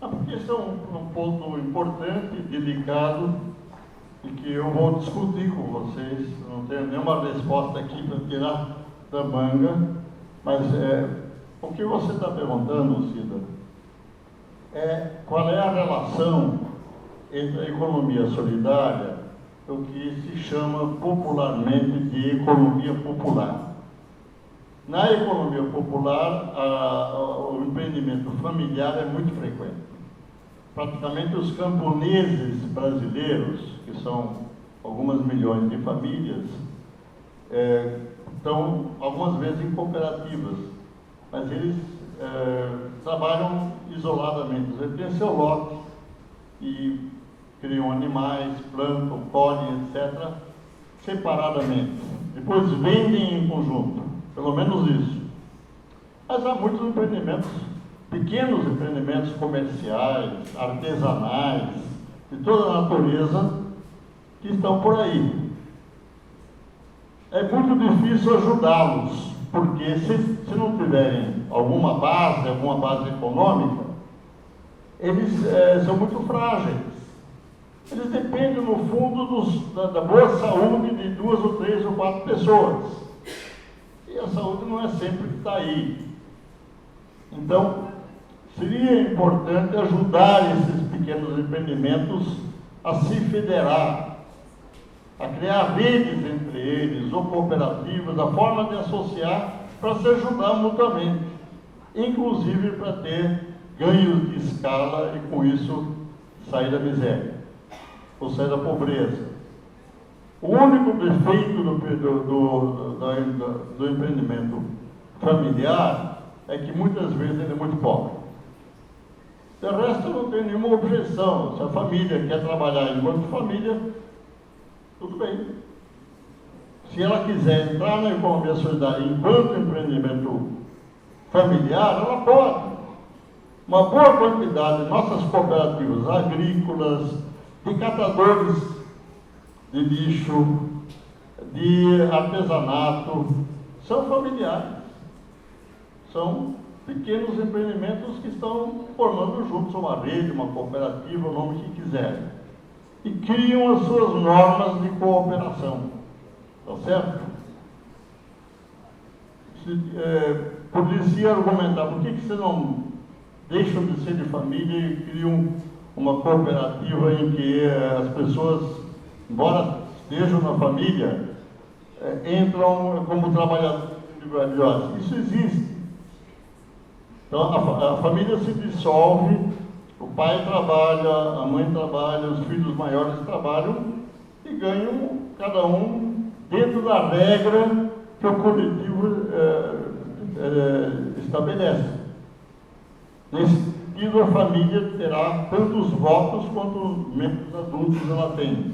Porque esse é um ponto importante, delicado, e que eu vou discutir com vocês. Não tenho nenhuma resposta aqui para tirar da manga, Mas o que você está perguntando, Cida, é qual é a relação entre a economia solidária e o que se chama popularmente de economia popular. Na economia popular, o empreendimento familiar é muito frequente. Praticamente os camponeses brasileiros, que são algumas milhões de famílias, estão algumas vezes em cooperativas, mas eles trabalham isoladamente. Eles têm seu lote e criam animais, plantam, colhem, etc., separadamente. Depois vendem em conjunto, pelo menos isso. Mas há muitos empreendimentos, pequenos empreendimentos comerciais, artesanais, de toda a natureza, que estão por aí. É muito difícil ajudá-los, porque se não tiverem alguma base econômica, eles são muito frágeis. Eles dependem, no fundo, da boa saúde de 2 ou 3 ou 4 pessoas. E a saúde não é sempre que está aí. Então, seria importante ajudar esses pequenos empreendimentos a se federar, a criar redes entre eles, ou cooperativas, a forma de associar para se ajudar mutuamente, inclusive para ter ganhos de escala e, com isso, sair da miséria, ou sair da pobreza. O único defeito do empreendimento familiar é que muitas vezes ele é muito pobre. De resto, eu não tenho nenhuma objeção. Se a família quer trabalhar enquanto família, tudo bem. Se ela quiser entrar na economia solidária enquanto empreendimento familiar, ela pode. Uma boa quantidade de nossas cooperativas agrícolas, de catadores de lixo, de artesanato, são familiares. São pequenos empreendimentos que estão formando juntos uma rede, uma cooperativa, o nome que quiserem. E criam as suas normas de cooperação. Está certo? Podia-se argumentar, por que você não deixam de ser de família e criam uma cooperativa em que as pessoas, embora estejam na família, entram como trabalhadores individuais? Isso existe. Então, a família se dissolve, o pai trabalha, a mãe trabalha, os filhos maiores trabalham e ganham, cada um, dentro da regra que o coletivo estabelece. Nesse sentido, a família terá tantos votos quanto membros adultos ela tem.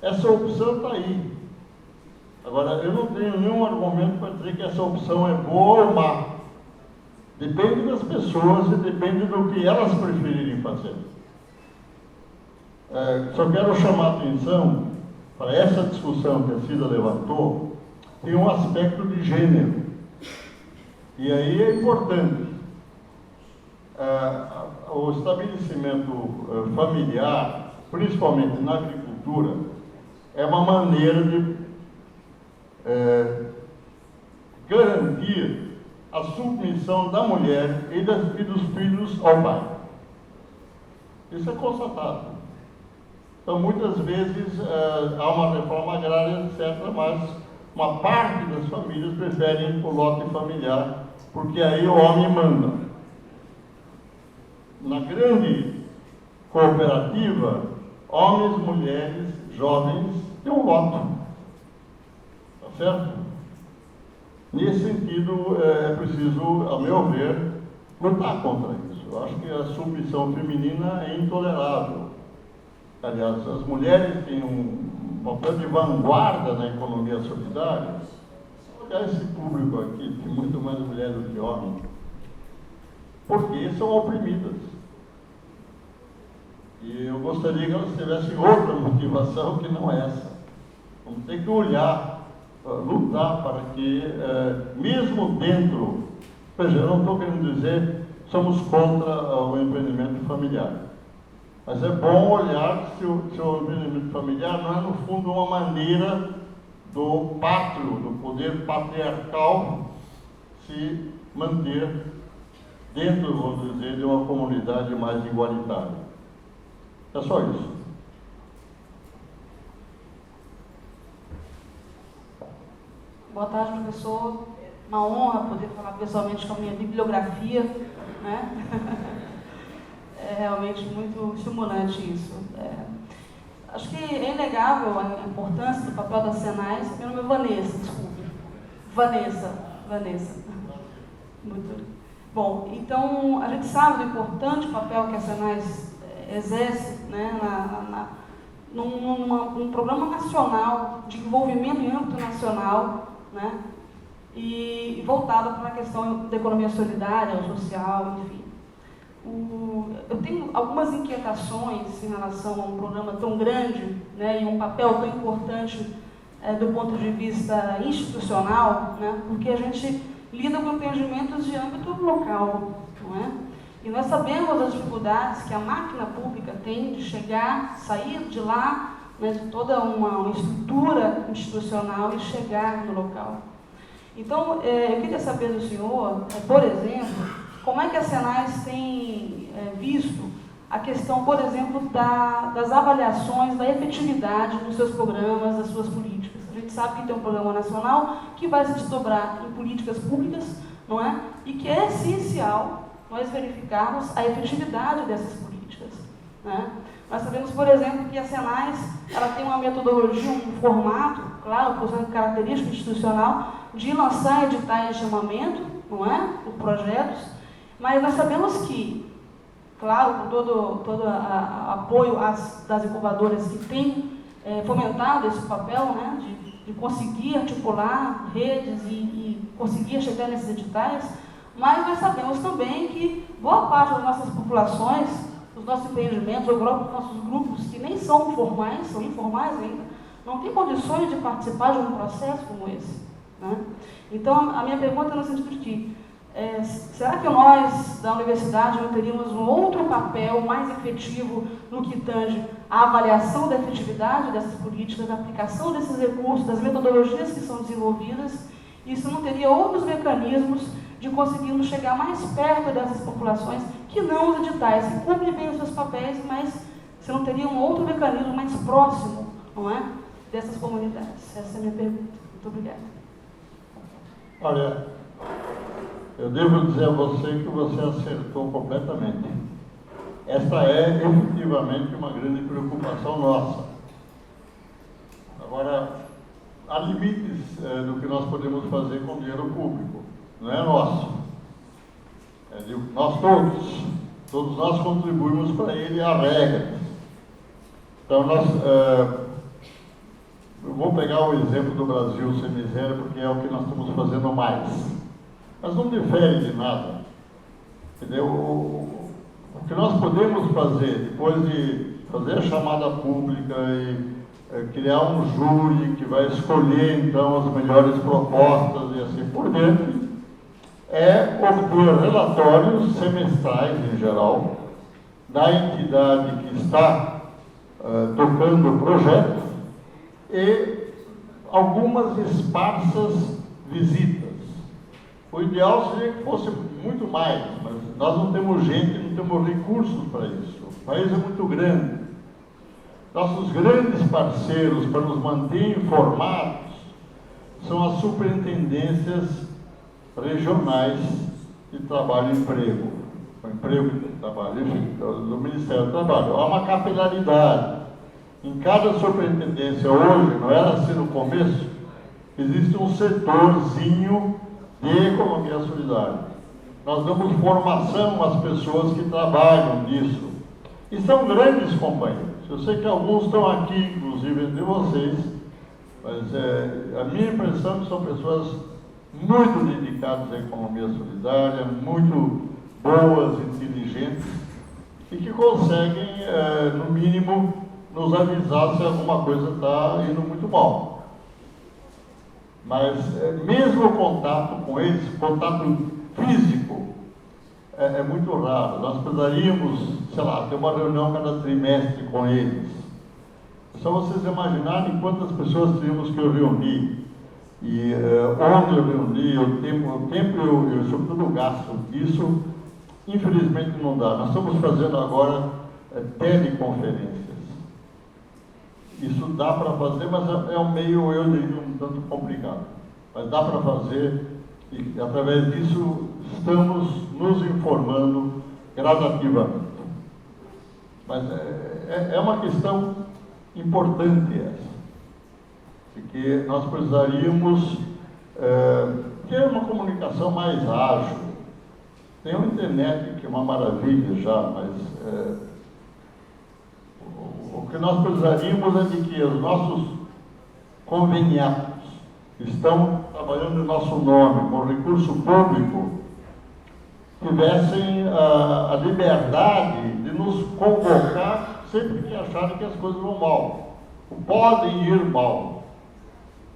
Essa opção está aí. Agora, eu não tenho nenhum argumento para dizer que essa opção é boa ou má. Depende das pessoas e depende do que elas preferirem fazer. Só quero chamar a atenção para essa discussão que a Cida levantou, tem um aspecto de gênero. E aí é importante. O estabelecimento familiar, principalmente na agricultura, é uma maneira de garantir a submissão da mulher e dos filhos ao pai. Isso é constatado. Então, muitas vezes, há uma reforma agrária, etc., mas uma parte das famílias preferem o lote familiar, porque aí o homem manda. Na grande cooperativa, homens, mulheres, jovens têm um voto. Tá certo? Nesse sentido, é preciso, a meu ver, lutar contra isso. Eu acho que a submissão feminina é intolerável. Aliás, as mulheres têm um papel de vanguarda na economia solidária. Olha esse público aqui, tem muito mais mulheres do que homens. Porque são oprimidas. E eu gostaria que elas tivessem outra motivação que não essa. Vamos ter que olhar, lutar para que, mesmo dentro, veja, eu não estou querendo dizer que somos contra o empreendimento familiar, mas é bom olhar se o empreendimento familiar não é, no fundo, uma maneira do pátrio, do poder patriarcal, se manter dentro, vamos dizer, de uma comunidade mais igualitária. É só isso. Boa tarde, professor. Uma honra poder falar pessoalmente com a minha bibliografia, né? É realmente muito estimulante isso. Acho que é inegável a importância do papel da Senais. Meu nome é Vanessa, desculpe. Vanessa. Muito. Bom, então a gente sabe do importante papel que a Senais exerce, né, num programa nacional de envolvimento em âmbito nacional, né, e voltado para a questão da economia solidária, social, enfim. Eu tenho algumas inquietações em relação a um programa tão grande, né, e um papel tão importante do ponto de vista institucional, né, porque a gente lida com empreendimentos de âmbito local, não é? E nós sabemos as dificuldades que a máquina pública tem de chegar, sair de lá, né, de toda uma estrutura institucional e chegar no local. Então, eu queria saber do senhor, por exemplo, como é que a Senais tem visto a questão, por exemplo, das avaliações da efetividade dos seus programas, das suas políticas. A gente sabe que tem um programa nacional que vai se desdobrar em políticas públicas, não é? E que é essencial nós verificarmos a efetividade dessas políticas, né? Nós sabemos, por exemplo, que a Senais ela tem uma metodologia, um formato, claro, por exemplo, característica institucional, de lançar editais de chamamento, não é? Por projetos, mas nós sabemos que, claro, com todo o apoio das incubadoras que têm fomentado esse papel, né, de conseguir articular redes e conseguir chegar nesses editais, mas nós sabemos também que boa parte das nossas populações, os nossos empreendimentos, ou nossos grupos que nem são formais, são informais ainda, não têm condições de participar de um processo como esse, né? Então, a minha pergunta é no sentido de que será que nós, da universidade, não teríamos um outro papel mais efetivo no que tange à avaliação da efetividade dessas políticas, da aplicação desses recursos, das metodologias que são desenvolvidas? Isso não teria outros mecanismos de conseguirmos chegar mais perto dessas populações que não os editais, que cumprem bem os seus papéis, mas você não teria um outro mecanismo mais próximo, não é, dessas comunidades? Essa é a minha pergunta. Muito obrigada. Olha, eu devo dizer a você que você acertou completamente. Esta é efetivamente uma grande preocupação nossa. Agora, há limites do que nós podemos fazer com dinheiro público. Não é nosso. É de nós todos. Todos nós contribuímos para ele, há regras. Então, eu vou pegar o exemplo do Brasil Sem Miséria, porque é o que nós estamos fazendo mais. Mas não difere de nada. Entendeu? O que nós podemos fazer, depois de fazer a chamada pública e criar um júri que vai escolher, então, as melhores propostas e assim por diante, é obter relatórios semestrais, em geral, da entidade que está tocando o projeto e algumas esparsas visitas. O ideal seria que fosse muito mais, mas nós não temos gente, não temos recursos para isso. O país é muito grande. Nossos grandes parceiros para nos manter informados são as superintendências regionais de trabalho e emprego. O emprego e trabalho, enfim, do Ministério do Trabalho. Há uma capilaridade. Em cada superintendência hoje, não era assim no começo, existe um setorzinho de economia solidária. Nós damos formação às pessoas que trabalham nisso. E são grandes companheiros. Eu sei que alguns estão aqui, inclusive entre vocês, mas a minha impressão é que são pessoas muito dedicadas à economia solidária, muito boas, inteligentes, e que conseguem, no mínimo, nos avisar se alguma coisa está indo muito mal. Mas mesmo o contato com eles, contato físico, é muito raro. Nós precisaríamos, sei lá, ter uma reunião cada trimestre com eles. Só vocês imaginarem quantas pessoas teríamos que reunir. E onde eu reuni, o tempo eu sobretudo gasto isso, infelizmente não dá. Nós estamos fazendo agora teleconferências. Isso dá para fazer, mas é um meio, eu diria, um tanto complicado. Mas dá para fazer, e através disso estamos nos informando gradativamente. Mas é uma questão importante essa, porque nós precisaríamos ter uma comunicação mais ágil. Tem uma internet que é uma maravilha já, mas o que nós precisaríamos é de que os nossos conveniados que estão trabalhando em nosso nome, com recurso público, tivessem a liberdade de nos convocar sempre que acharem que as coisas vão mal, podem ir mal.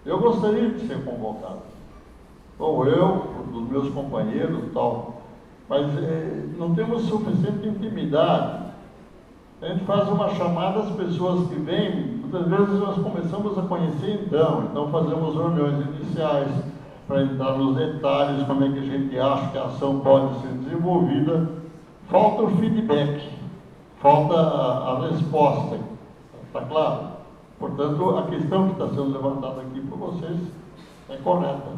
Eu gostaria de ser convocado, ou eu, dos meus companheiros e tal, mas não temos suficiente intimidade. A gente faz uma chamada às pessoas que vêm, muitas vezes nós começamos a conhecer então fazemos reuniões iniciais para entrar nos detalhes, como é que a gente acha que a ação pode ser desenvolvida. Falta o feedback, falta a resposta, está claro? Portanto, a questão que está sendo levantada aqui por vocês é correta.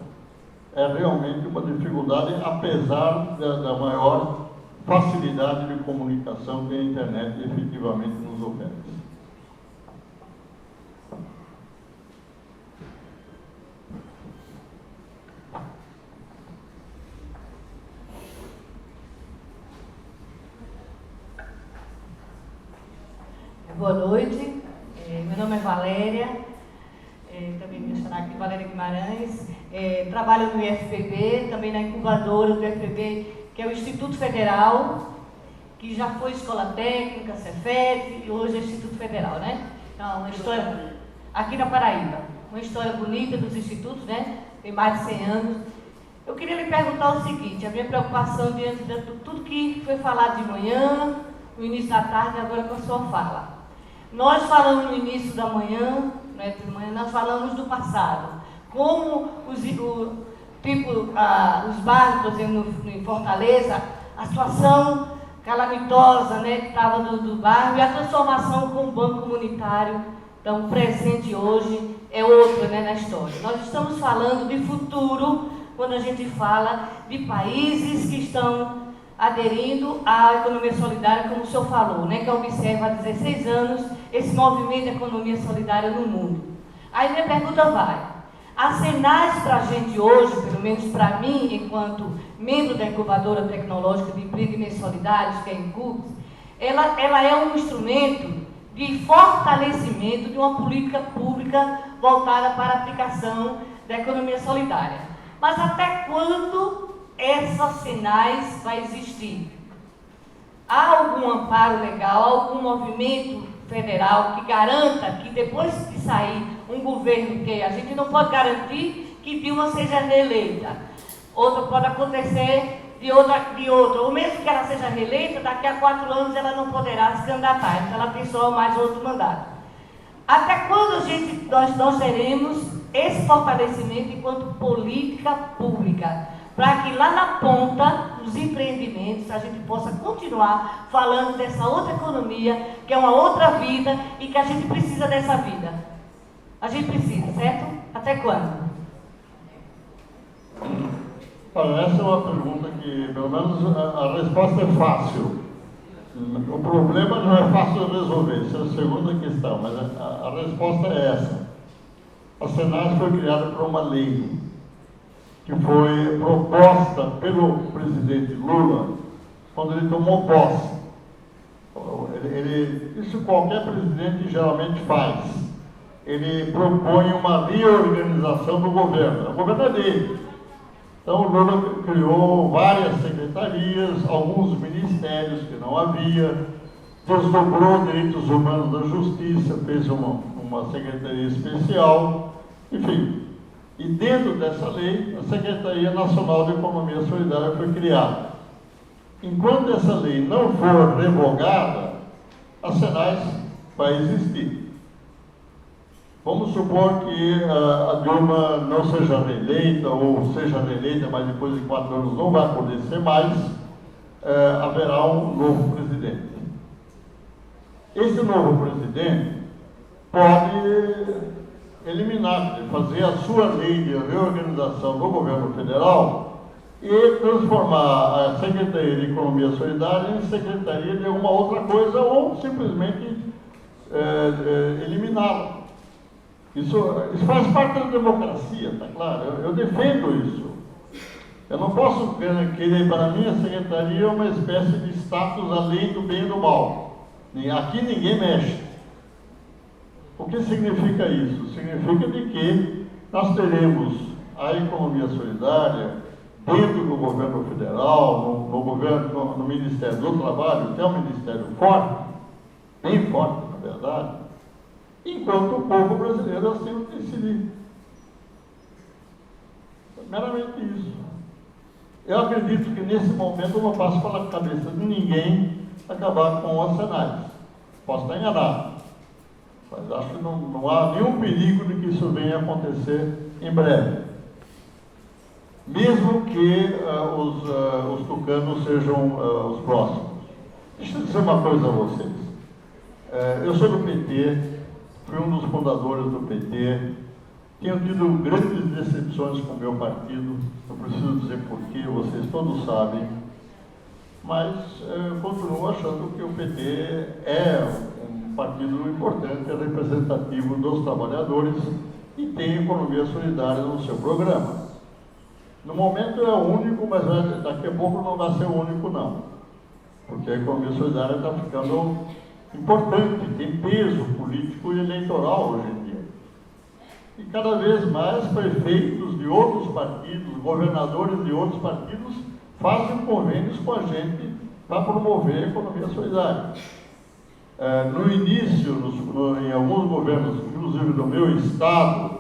É realmente uma dificuldade, apesar da maior facilidade de comunicação que a internet efetivamente nos oferece. Boa noite, meu nome é Valéria, também mencionar aqui Valéria Guimarães, trabalho no IFPB, também na incubadora do IFPB, que é o Instituto Federal, que já foi Escola Técnica, Cefet, e hoje é Instituto Federal, né? Então, uma história, aqui na Paraíba, uma história bonita dos institutos, né? Tem mais de 100 anos. Eu queria lhe perguntar o seguinte, a minha preocupação diante de tudo que foi falado de manhã, no início da tarde e agora com a sua fala. Nós falamos no início da manhã, nós falamos do passado, como os bairros, por exemplo, em Fortaleza, a situação calamitosa, né, que estava do bairro, e a transformação com o Banco Comunitário, então presente hoje, é outra, né, na história. Nós estamos falando de futuro, quando a gente fala de países que estão aderindo à economia solidária, como o senhor falou, né, que observa há 16 anos esse movimento de economia solidária no mundo. Aí minha pergunta vai, a Senais para a gente hoje, pelo menos para mim, enquanto membro da incubadora tecnológica de empreendimentos solidários, que é a Incubes, ela é um instrumento de fortalecimento de uma política pública voltada para a aplicação da economia solidária. Mas até quando essas Senais vai existir? Há algum amparo legal, algum movimento federal que garanta que depois de sair um governo, que a gente não pode garantir que Dilma seja reeleita, outra pode acontecer de outra, ou mesmo que ela seja reeleita, daqui a 4 anos ela não poderá se candidatar, então ela tem só mais outro mandato. Até quando nós teremos esse fortalecimento enquanto política pública, para que lá na ponta dos empreendimentos a gente possa continuar falando dessa outra economia, que é uma outra vida e que a gente precisa dessa vida. A gente precisa, certo? Até quando? Olha, essa é uma pergunta que, pelo menos, a resposta é fácil. O problema não é fácil de resolver, essa é a segunda questão, mas a resposta é essa. A Senai foi criada por uma lei que foi proposta pelo presidente Lula quando ele tomou posse. Isso qualquer presidente geralmente faz. Ele propõe uma reorganização do governo. O governo é dele. Então o Lula criou várias secretarias, alguns ministérios que não havia, desdobrou direitos humanos da justiça, fez uma secretaria especial, enfim. E dentro dessa lei, a Secretaria Nacional de Economia Solidária foi criada. Enquanto essa lei não for revogada, a Senai vai existir. Vamos supor que a Dilma não seja reeleita, ou seja reeleita, mas depois de 4 anos não vai poder ser mais, haverá um novo presidente. Esse novo presidente pode eliminar, fazer a sua lei de reorganização do governo federal e transformar a Secretaria de Economia Solidária em Secretaria de alguma outra coisa, ou simplesmente eliminá-la. Isso faz parte da democracia, tá claro? Eu defendo isso. Eu não posso querer para mim a secretaria uma espécie de status além do bem e do mal. Aqui ninguém mexe. O que significa isso? Significa de que nós teremos a economia solidária dentro do governo federal, no Ministério do Trabalho, que é um ministério forte, bem forte, na verdade, enquanto o povo brasileiro assim o decidir. Meramente isso. Eu acredito que nesse momento não passa pela cabeça de ninguém acabar com o cenário. Posso estar enganado, mas acho que não há nenhum perigo de que isso venha a acontecer em breve. Mesmo que os tucanos sejam os próximos. Deixa eu dizer uma coisa a vocês. Eu sou do PT, fui um dos fundadores do PT, tenho tido grandes decepções com o meu partido, não preciso dizer porquê, vocês todos sabem, mas continuo achando que o PT é um partido importante, é representativo dos trabalhadores e tem economia solidária no seu programa. No momento é o único, mas daqui a pouco não vai ser o único não, porque a economia solidária está ficando importante, tem peso político e eleitoral hoje em dia. E cada vez mais prefeitos de outros partidos, governadores de outros partidos fazem convênios com a gente para promover a economia solidária. No início, em alguns governos, inclusive do meu estado,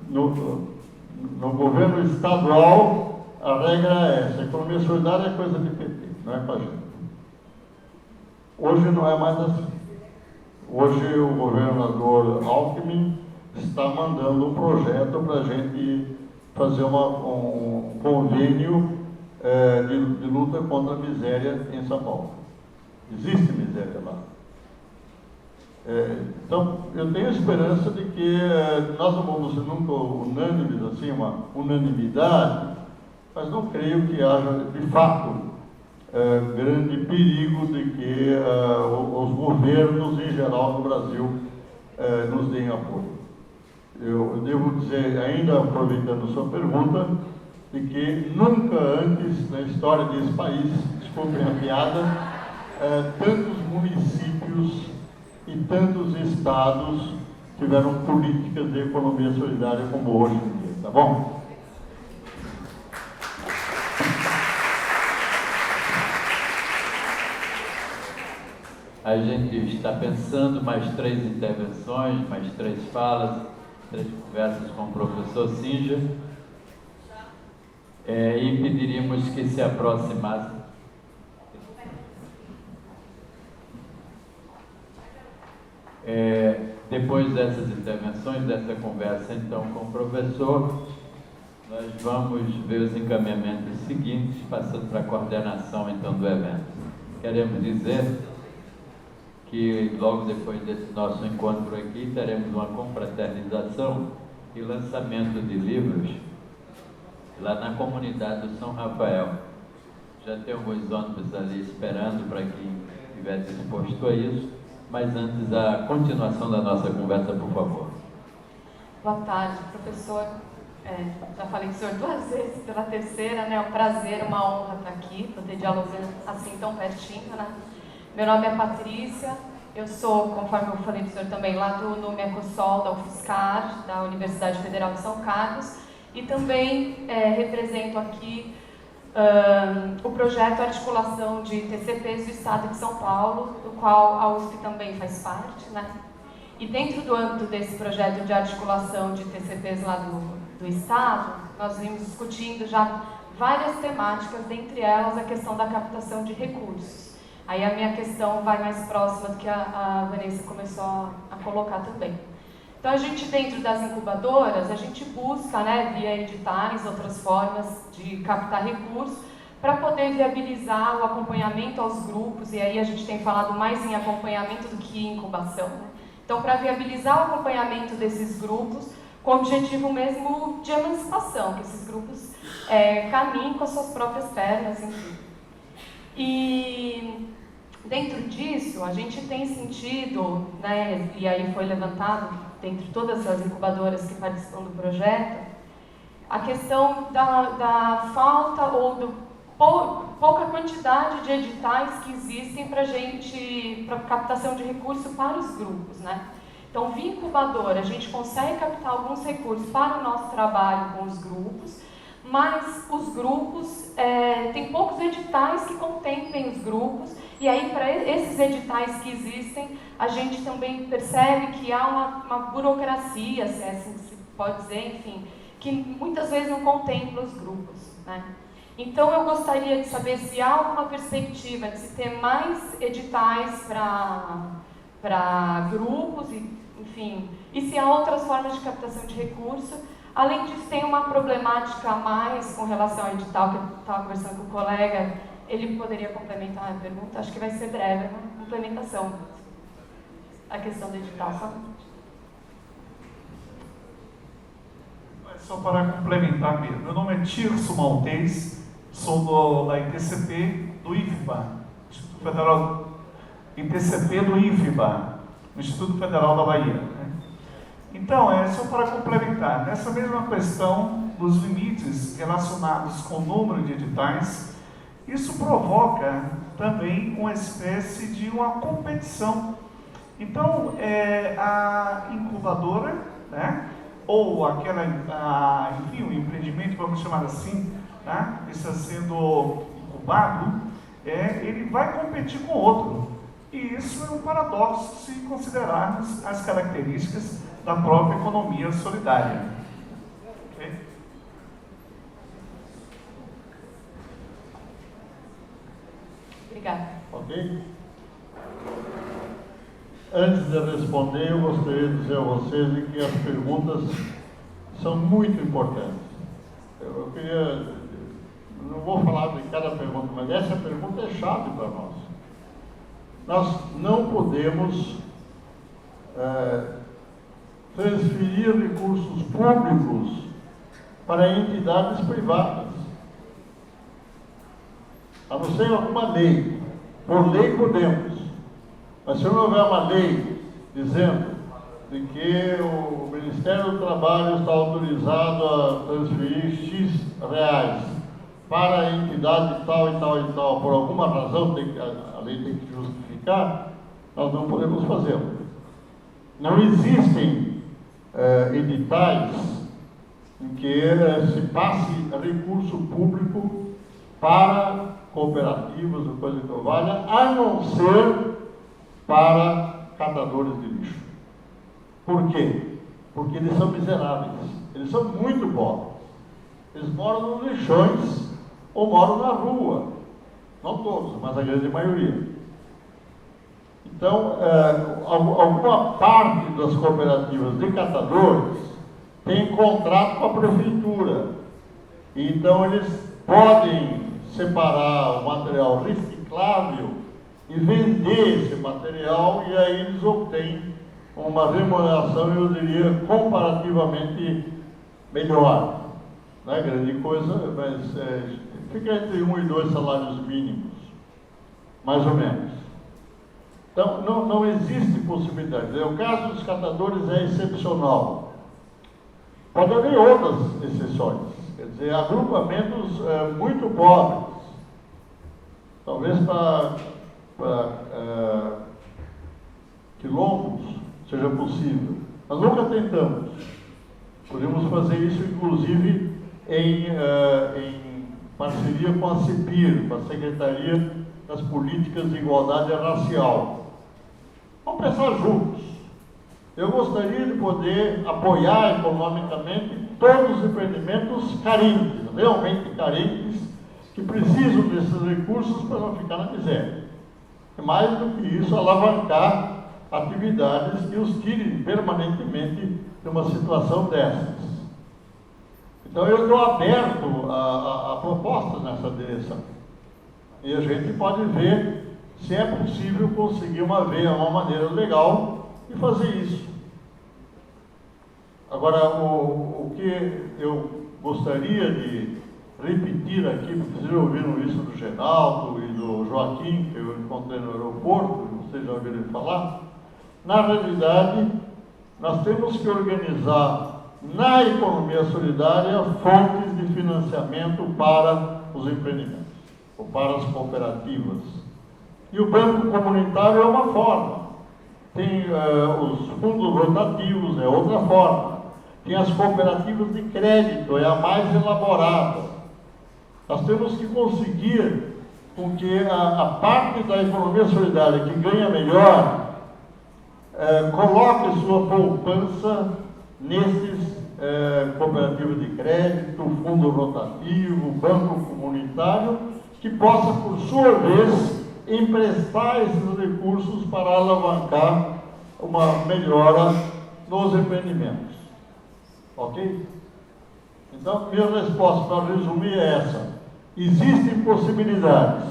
no governo estadual, a regra é essa: a economia solidária é coisa de PT, não é com a gente. Hoje não é mais assim. Hoje o governador Alckmin está mandando um projeto para a gente fazer um convênio de luta contra a miséria em São Paulo. Existe miséria lá. Então, eu tenho esperança de que nós não vamos ser nunca unânimes, assim, uma unanimidade, mas não creio que haja, de fato, grande perigo de que os governos em geral no Brasil nos deem apoio. Eu devo dizer, ainda aproveitando a sua pergunta, de que nunca antes na história desse país, desculpem a piada, tantos municípios e tantos estados tiveram políticas de economia solidária como hoje em dia, tá bom? A gente está pensando mais 3 intervenções, mais 3 falas, 3 conversas com o professor Singer, e pediríamos que se aproximasse. Depois dessas intervenções, dessa conversa então com o professor, nós vamos ver os encaminhamentos seguintes, passando para a coordenação então do evento. Queremos dizer que logo depois desse nosso encontro aqui, teremos uma confraternização e lançamento de livros lá na comunidade do São Rafael. Já tem alguns ônibus ali esperando para quem estiver disposto a isso, mas antes a continuação da nossa conversa, por favor. Boa tarde, professor. Já falei com o senhor 2 vezes, pela terceira, né? É um prazer, uma honra estar aqui, poder dialogar assim tão pertinho, né? Meu nome é Patrícia, eu sou, conforme eu falei para o senhor também, lá do Mercosul, da UFSCar, da Universidade Federal de São Carlos, e também represento aqui o projeto Articulação de TCPs do Estado de São Paulo, do qual a USP também faz parte, né? E dentro do âmbito desse projeto de articulação de TCPs lá do Estado, nós vimos discutindo já várias temáticas, dentre elas a questão da captação de recursos. Aí a minha questão vai mais próxima do que a Vanessa começou a colocar também. Então, a gente, dentro das incubadoras, a gente busca, né, via editais, outras formas de captar recursos, para poder viabilizar o acompanhamento aos grupos, e aí a gente tem falado mais em acompanhamento do que em incubação, né? Então, para viabilizar o acompanhamento desses grupos, com o objetivo mesmo de emancipação, que esses grupos caminhem com as suas próprias pernas, enfim. E dentro disso, a gente tem sentido, né, e aí foi levantado, dentre todas as incubadoras que participam do projeto, a questão da falta ou do pouca quantidade de editais que existem para captação de recursos para os grupos, né? Então, via incubadora, a gente consegue captar alguns recursos para o nosso trabalho com os grupos, mas os grupos têm poucos editais que contemplem os grupos, e aí, para esses editais que existem, a gente também percebe que há uma burocracia, se é assim que se pode dizer, enfim, que muitas vezes não contempla os grupos, né? Então, eu gostaria de saber se há alguma perspectiva de se ter mais editais para grupos, enfim, e se há outras formas de captação de recursos. Além disso, tem uma problemática a mais com relação ao edital, que eu estava conversando com o colega, ele poderia complementar a pergunta, acho que vai ser breve, uma complementação, a questão do edital, só. Só para complementar mesmo, meu nome é Tirso Maltês, sou da ITCP do IFBA, Instituto Federal ITCP do IFBA, no Instituto Federal da Bahia, né? Então, só para complementar, nessa mesma questão dos limites relacionados com o número de editais, isso provoca também uma espécie de uma competição. Então, a incubadora, né, ou aquela, enfim, o empreendimento, vamos chamar assim, tá, que está sendo incubado, ele vai competir com o outro. E isso é um paradoxo se considerarmos as características da própria economia solidária. Okay? Obrigada. Ok? Antes de responder, eu gostaria de dizer a vocês que as perguntas são muito importantes. Eu queria, não vou falar de cada pergunta, mas essa pergunta é chave para nós. Nós não podemos transferir recursos públicos para entidades privadas, a não ser alguma lei. Por lei podemos, mas se não houver uma lei dizendo de que o Ministério do Trabalho está autorizado a transferir X reais para a entidade tal e tal e tal, por alguma razão a lei tem que justificar, nós não podemos fazê-lo. Não existem editais em que se passe recurso público para cooperativas ou coisa que valha, a não ser para catadores de lixo. Por quê? Porque eles são miseráveis, eles são muito pobres. Eles moram nos lixões ou moram na rua. Não todos, mas a grande maioria. Então, alguma parte das cooperativas de catadores tem contrato com a prefeitura. Então, eles podem separar o material reciclável e vender esse material, e aí eles obtêm uma remuneração, eu diria, comparativamente melhor. Não é grande coisa, mas fica entre 1 e 2 salários mínimos, mais ou menos. Então, não existe possibilidade. O caso dos catadores é excepcional. Pode haver outras exceções, quer dizer, agrupamentos muito pobres. Talvez para quilombos seja possível. Nós nunca tentamos. Podemos fazer isso, inclusive, em parceria com a CEPIR, com a Secretaria das Políticas de Igualdade Racial. Vamos pensar juntos. Eu gostaria de poder apoiar economicamente todos os empreendimentos carentes, realmente carentes, que precisam desses recursos para não ficar na miséria. E mais do que isso, alavancar atividades que os tirem permanentemente de uma situação dessas. Então eu estou aberto a propostas nessa direção. E a gente pode ver se é possível conseguir uma maneira legal de fazer isso. Agora, o que eu gostaria de repetir aqui, porque vocês já ouviram isso do Geraldo e do Joaquim, que eu encontrei no aeroporto, vocês já ouviram falar, na realidade, nós temos que organizar na economia solidária fontes de financiamento para os empreendimentos, ou para as cooperativas. E o banco comunitário é uma forma. Tem os fundos rotativos, é outra forma. Tem as cooperativas de crédito, é a mais elaborada. Nós temos que conseguir com que a parte da economia solidária que ganha melhor coloque sua poupança nesses cooperativas de crédito, fundo rotativo, banco comunitário, que possa, por sua vez, emprestar esses recursos para alavancar uma melhora nos empreendimentos. Ok? Então, minha resposta, para resumir, é essa. Existem possibilidades,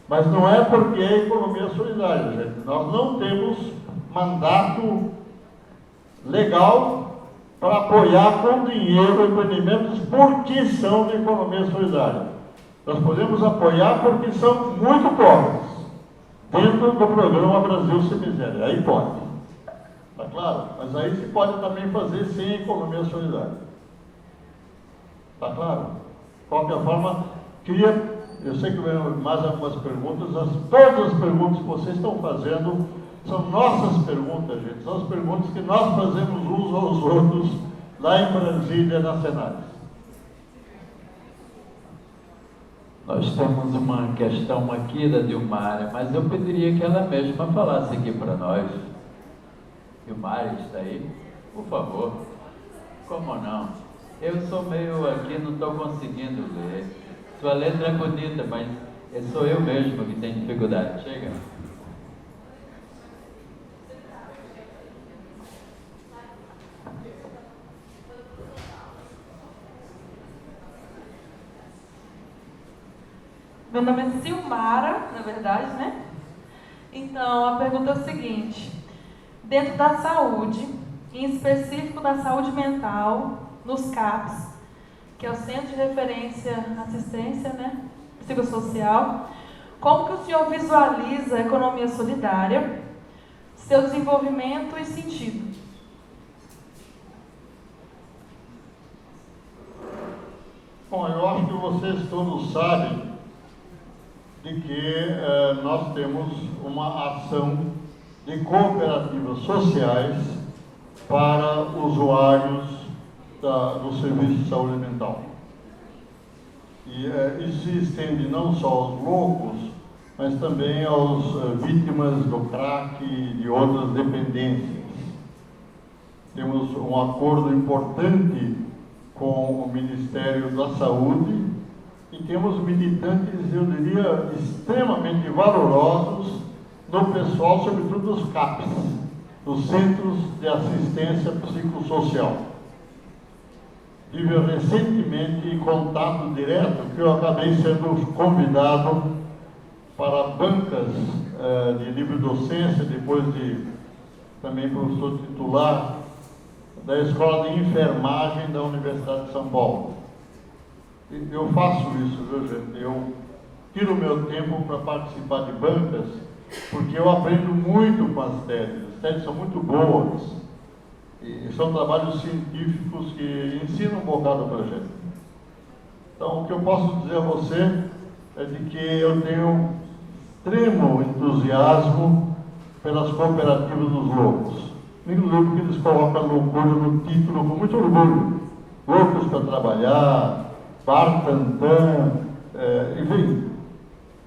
mas não é porque é economia solidária, gente. Nós não temos mandato legal para apoiar com dinheiro empreendimentos porque são de economia solidária. Nós podemos apoiar porque são muito pobres, dentro do programa Brasil Sem Miséria. Aí pode. Está claro? Mas aí se pode também fazer sem economia solidária. Está claro? De qualquer forma, eu sei que vem mais algumas perguntas, todas as perguntas que vocês estão fazendo são nossas perguntas, gente. São as perguntas que nós fazemos uns aos outros lá em Brasília, na Senado. Nós temos uma questão aqui da Dilmara, mas eu pediria que ela mesma falasse aqui para nós. Dilmara, está aí? Por favor. Como não? Eu sou meio aqui, não estou conseguindo ler. Sua letra é bonita, mas sou eu mesmo que tenho dificuldade. Chega. Meu nome é Silmara, na verdade, né? Então, a pergunta é o seguinte: dentro da saúde, em específico da saúde mental, nos CAPs, que é o Centro de Referência Assistência, né, Psicossocial, como que o senhor visualiza a economia solidária, seu desenvolvimento e sentido? Bom, eu acho que vocês todos sabem de que nós temos uma ação de cooperativas sociais para usuários do Serviço de Saúde Mental. E isso se estende não só aos loucos, mas também aos vítimas do crack e de outras dependências. Temos um acordo importante com o Ministério da Saúde e temos militantes, eu diria, extremamente valorosos no pessoal, sobretudo dos CAPs, dos Centros de Assistência Psicossocial. Tive recentemente em contato direto, que eu acabei sendo convidado para bancas de livre docência, depois de também professor titular da Escola de Enfermagem da Universidade de São Paulo. Eu faço isso, viu, gente? Eu tiro o meu tempo para participar de bancas, porque eu aprendo muito com as teses. As teses são muito boas. E são trabalhos científicos que ensinam um bocado para a gente. Então, o que eu posso dizer a você é de que eu tenho extremo entusiasmo pelas cooperativas dos loucos. Inclusive porque eles colocam a loucura no título com muito orgulho. Loucos para trabalhar, bar tantã, enfim.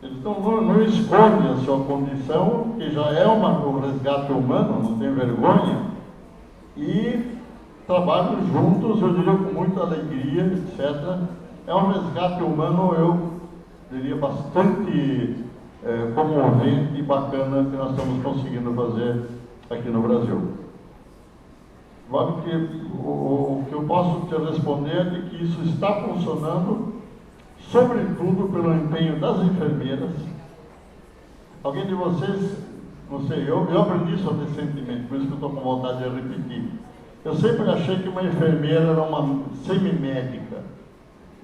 Eles não escondem a sua condição, que já é um resgate humano, não tem vergonha. E trabalham juntos, eu diria, com muita alegria, etc. É um resgate humano, eu diria, bastante comovente e bacana que nós estamos conseguindo fazer aqui no Brasil. Agora, o que eu posso te responder é de que isso está funcionando, sobretudo pelo empenho das enfermeiras. Alguém de vocês, não sei, eu aprendi isso recentemente, por isso que eu estou com vontade de repetir. Eu sempre achei que uma enfermeira era uma semi-médica.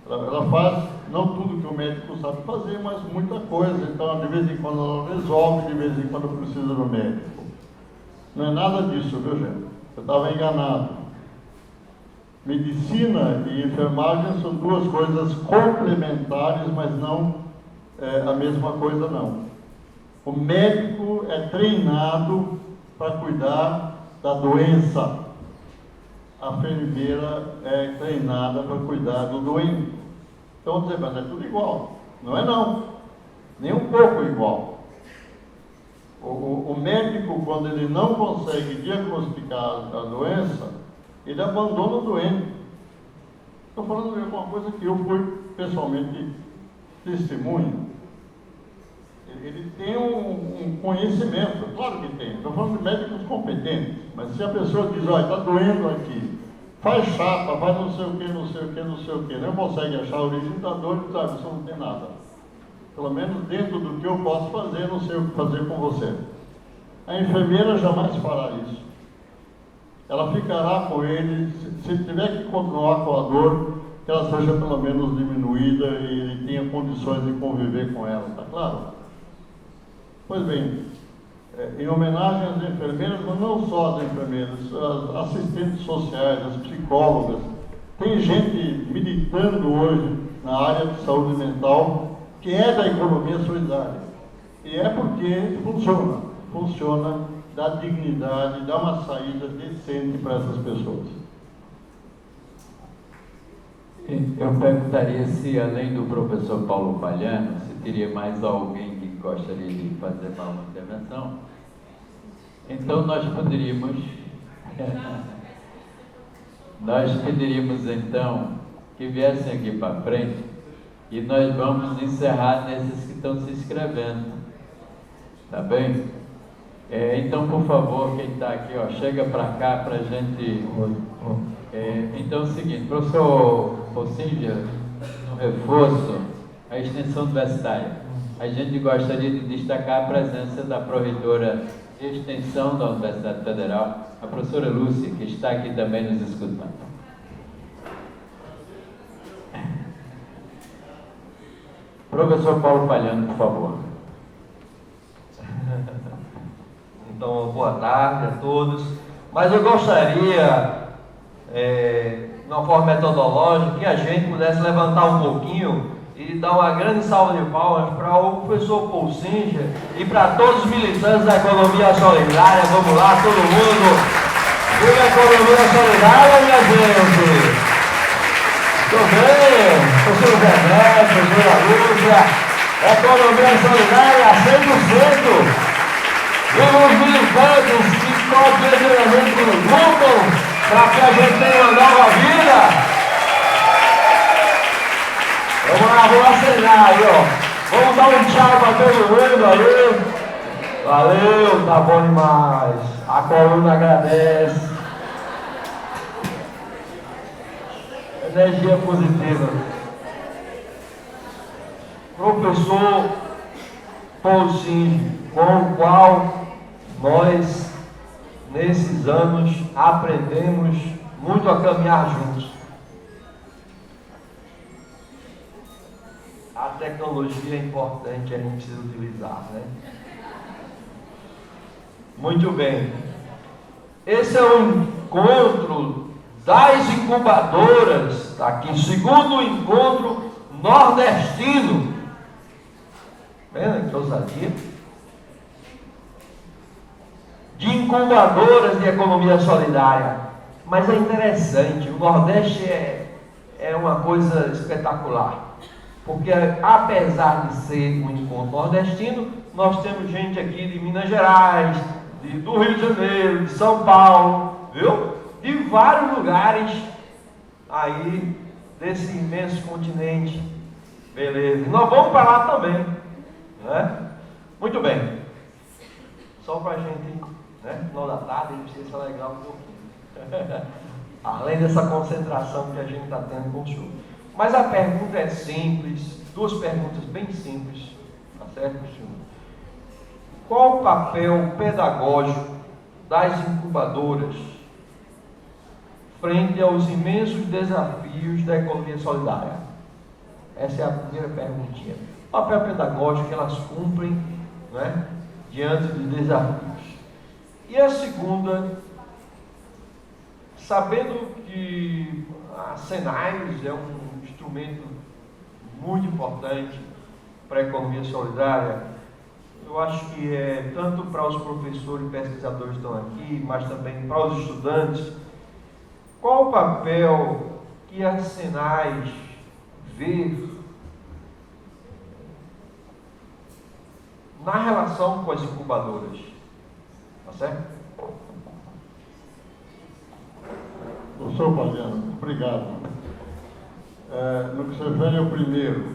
Ela faz não tudo que o médico sabe fazer, mas muita coisa. Então, de vez em quando ela resolve, de vez em quando precisa do médico. Não é nada disso, viu, gente? Eu estava enganado. Medicina e enfermagem são duas coisas complementares, mas não a mesma coisa, não. O médico é treinado para cuidar da doença. A enfermeira é treinada para cuidar do doente. Então, dizer, mas é tudo igual. Não é não. Nem um pouco igual. O médico, quando ele não consegue diagnosticar a doença, ele abandona o doente. Estou falando de alguma coisa que eu fui pessoalmente testemunho. Ele tem um conhecimento, claro que tem. Estou falando de médicos competentes. Mas se a pessoa diz, olha, está doendo aqui, faz chapa, faz não sei o que, não sei o que, não sei o que, não consegue achar a origem da dor, ele sabe, isso não tem nada. Pelo menos dentro do que eu posso fazer, não sei o que fazer com você. A enfermeira jamais fará isso. Ela ficará com ele, se tiver que continuar com a dor, que ela seja pelo menos diminuída e ele tenha condições de conviver com ela, está claro? Pois bem, em homenagem às enfermeiras, mas não só às enfermeiras, as assistentes sociais, as psicólogas, tem gente militando hoje na área de saúde mental que é da economia solidária. E é porque funciona, dá dignidade, dá uma saída decente para essas pessoas. Eu perguntaria se, além do professor Paulo Palhano, se teria mais alguém que gostaria de fazer uma intervenção. Então, nós pediríamos então que viessem aqui para frente e nós vamos encerrar nesses que estão se inscrevendo. Tá bem? Então, por favor, quem está aqui, ó, chega para cá para a gente... então é o seguinte, professor Pocinger, no reforço, a extensão universitária. A gente gostaria de destacar a presença da pró-reitora de extensão da Universidade Federal, a professora Lúcia, que está aqui também nos escutando. Professor Paulo Palhano, por favor. Então, boa tarde a todos. Mas eu gostaria, de uma forma metodológica, que a gente pudesse levantar um pouquinho e dar uma grande salva de palmas para o professor Pocinger e para todos os militantes da economia solidária. Vamos lá, todo mundo! Viva a economia solidária, minha gente! Tudo bem? Professor Zé, professora Lúcia, economia solidária 100%! Viva os militantes que cotidianamente lutam para que a gente tenha uma nova vida! Vamos lá, vamos acenar aí, ó. Vamos dar um tchau para todo mundo aí. Valeu, tá bom demais. A coluna agradece. Energia positiva. Professor Pocinger, com o qual nós, nesses anos, aprendemos muito a caminhar juntos. A tecnologia é importante, a gente precisa utilizar, né? Muito bem. Esse é o encontro das incubadoras, está aqui, segundo encontro nordestino. Vendo que ousadia? De incubadoras de economia solidária. Mas é interessante, o Nordeste é uma coisa espetacular. Porque, apesar de ser um encontro nordestino, nós temos gente aqui de Minas Gerais, do Rio de Janeiro, de São Paulo, viu? De vários lugares aí desse imenso continente. Beleza. E nós vamos para lá também, né? Muito bem. Só para a gente né? Final da tarde, ele precisa se alegrar um pouquinho. Além dessa concentração que a gente está tendo com o senhor. Mas a pergunta é simples, duas perguntas bem simples, tá certo, senhor? Qual o papel pedagógico das incubadoras frente aos imensos desafios da economia solidária? Essa é a primeira perguntinha. O papel pedagógico que elas cumprem, né, diante de desafios. E a segunda, sabendo que a Senais é um instrumento muito importante para a economia solidária, eu acho que é tanto para os professores e pesquisadores que estão aqui, mas também para os estudantes, qual o papel que a Senais vê na relação com as incubadoras? Tá certo? Professor Mariano, obrigado. No que se refere ao primeiro,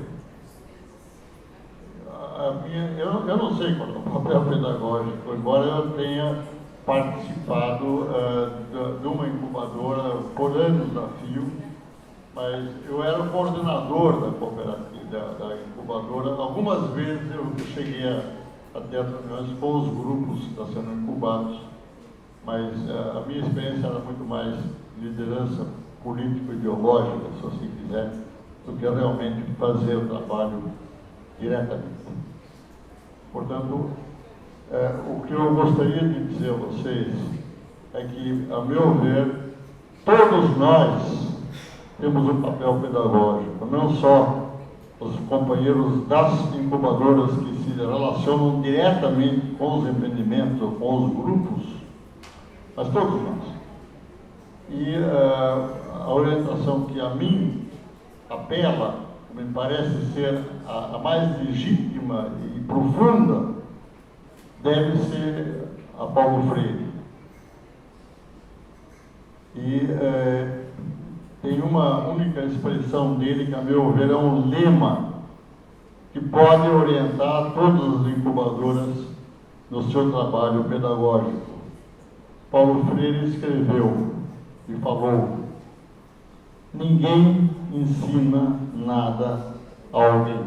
eu não sei qual é o papel pedagógico, embora eu tenha participado de uma incubadora por anos a fio, mas eu era o coordenador da cooperativa, da incubadora. Algumas vezes eu cheguei a ter reuniões com os grupos que estão sendo incubados, mas a minha experiência era muito mais liderança político-ideológica, se assim quiser, do que realmente fazer o trabalho diretamente. Portanto, o que eu gostaria de dizer a vocês é que, a meu ver, todos nós temos um papel pedagógico, não só os companheiros das incubadoras que se relacionam diretamente com os empreendimentos ou com os grupos, mas todos nós. E a orientação que a mim apela, me parece ser a mais legítima e profunda, deve ser a Paulo Freire. E tem uma única expressão dele que, a meu ver, é um lema que pode orientar todas as incubadoras no seu trabalho pedagógico. Paulo Freire escreveu e falou: ninguém ensina nada a alguém,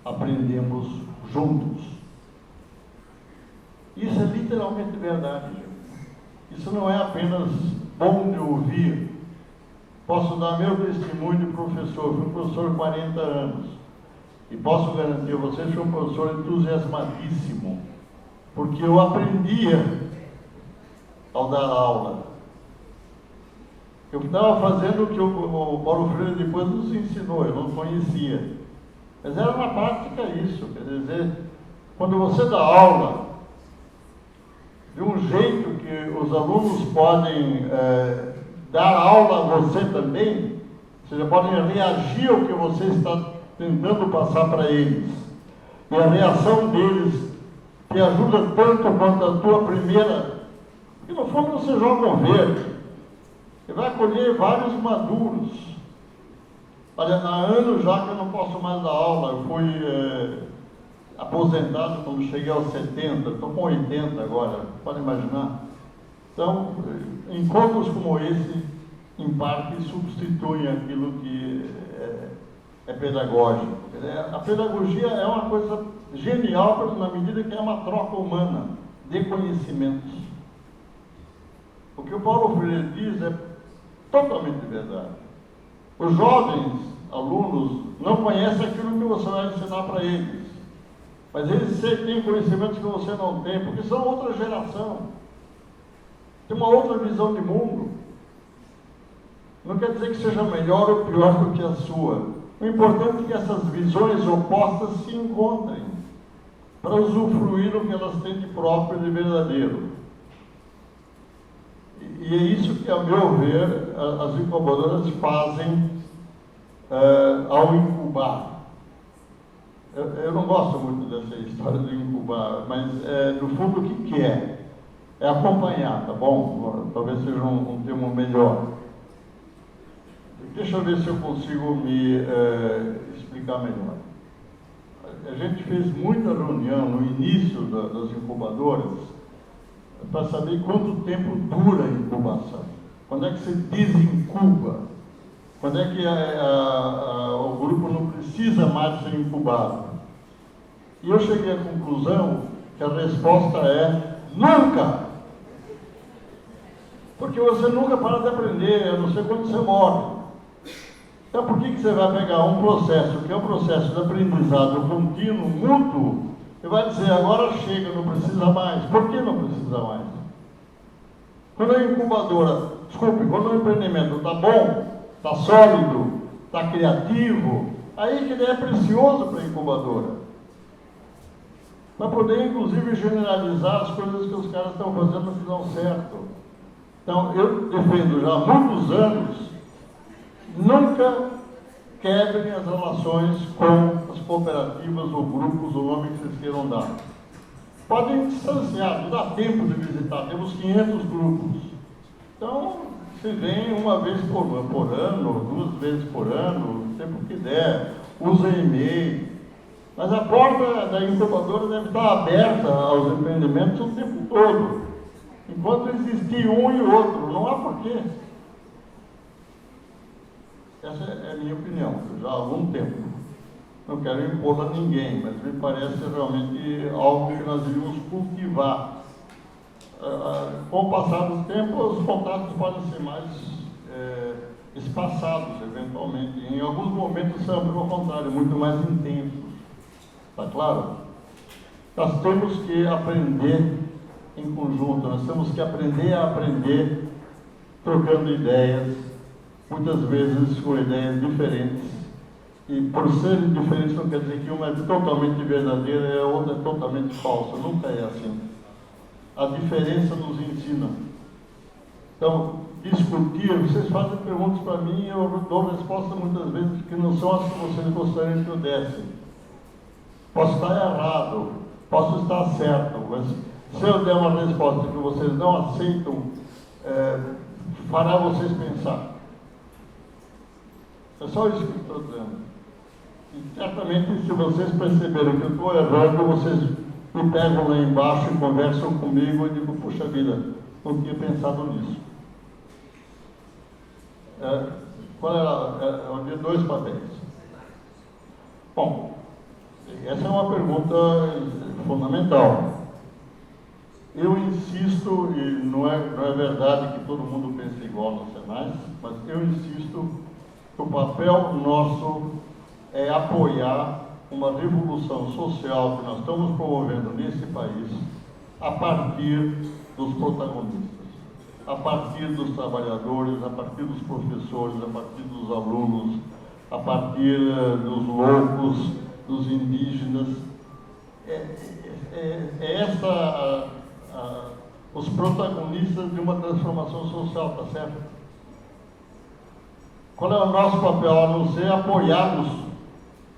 aprendemos juntos. Isso é literalmente verdade, gente. Isso não é apenas bom de ouvir. Posso dar meu testemunho de professor, fui professor há 40 anos, e posso garantir a vocês que fui um professor entusiasmadíssimo, porque eu aprendia ao dar aula. Eu estava fazendo o que o Paulo Freire depois nos ensinou, eu não conhecia. Mas era na prática isso, quer dizer, quando você dá aula, de um jeito que os alunos podem dar aula a você também, ou seja, podem reagir ao que você está tentando passar para eles. E a reação deles te ajuda tanto quanto a tua primeira, porque no fundo você joga um verde. Você vai colher vários maduros. Olha, há anos já que eu não posso mais dar aula, eu fui aposentado quando cheguei aos 70, estou com 80 agora, pode imaginar. Então, encontros como esse, em parte, substituem aquilo que é pedagógico. A pedagogia é uma coisa genial na medida que é uma troca humana de conhecimentos. O que o Paulo Freire diz é totalmente verdade. Os jovens alunos não conhecem aquilo que você vai ensinar para eles, mas eles têm conhecimentos que você não tem, porque são outra geração, tem uma outra visão de mundo. Não quer dizer que seja melhor ou pior do que a sua. O importante é que essas visões opostas se encontrem para usufruir do que elas têm de próprio e de verdadeiro. E é isso que, a meu ver, as incubadoras fazem ao incubar. Eu não gosto muito dessa história de incubar, mas no fundo o que é? É acompanhar, tá bom? Talvez seja um termo melhor. Deixa eu ver se eu consigo me explicar melhor. A gente fez muita reunião no início das incubadoras, para saber quanto tempo dura a incubação. Quando é que se desincuba? Quando é que o grupo não precisa mais ser incubado? E eu cheguei à conclusão que a resposta é nunca! Porque você nunca para de aprender, a não ser quando você morre. Então, por que você vai pegar um processo, que é um processo de aprendizado contínuo, mútuo, e vai dizer, agora chega, não precisa mais? Por que não precisa mais? Quando a incubadora, quando o empreendimento está bom, está sólido, está criativo, aí que ele é precioso para a incubadora. Para poder, inclusive, generalizar as coisas que os caras estão fazendo que dão certo. Então, eu defendo já há muitos anos, nunca quebrem as relações com as cooperativas ou grupos, o nome que vocês queiram dar. Podem distanciar, não dá tempo de visitar, temos 500 grupos. Então, se vem uma vez por ano, 2 vezes por ano, o tempo que der, usa e-mail. Mas a porta da incubadora deve estar aberta aos empreendimentos o tempo todo, enquanto existir um e outro, não há porquê. Essa é a minha opinião, já há algum tempo. Não quero impor a ninguém, mas me parece realmente algo que nós devíamos cultivar. Com o passar do tempo, os contatos podem ser mais espaçados, eventualmente. Em alguns momentos são, pelo contrário, muito mais intensos. Está claro? Nós temos que aprender em conjunto, nós temos que aprender a aprender trocando ideias, muitas vezes com ideias diferentes. E por serem diferentes não quer dizer que uma é totalmente verdadeira e a outra é totalmente falsa. Nunca é assim. A diferença nos ensina. Então, discutir, vocês fazem perguntas para mim e eu dou respostas muitas vezes que não são as que vocês gostariam que eu desse. Posso estar errado, posso estar certo, mas se eu der uma resposta que vocês não aceitam, fará vocês pensar. É só isso que eu estou dizendo. E certamente, se vocês perceberem que eu estou errando, vocês me pegam lá embaixo e conversam comigo e digo, puxa vida, não tinha pensado nisso. Qual era? Eu havia 2 papéis. Bom, essa é uma pergunta fundamental. Eu insisto, e não é verdade que todo mundo pense igual no Senai, mas eu insisto que o papel nosso é apoiar uma revolução social que nós estamos promovendo nesse país a partir dos protagonistas, a partir dos trabalhadores, a partir dos professores, a partir dos alunos, a partir dos loucos, dos indígenas. Os protagonistas de uma transformação social, tá certo? Qual é o nosso papel? A não ser apoiá-los.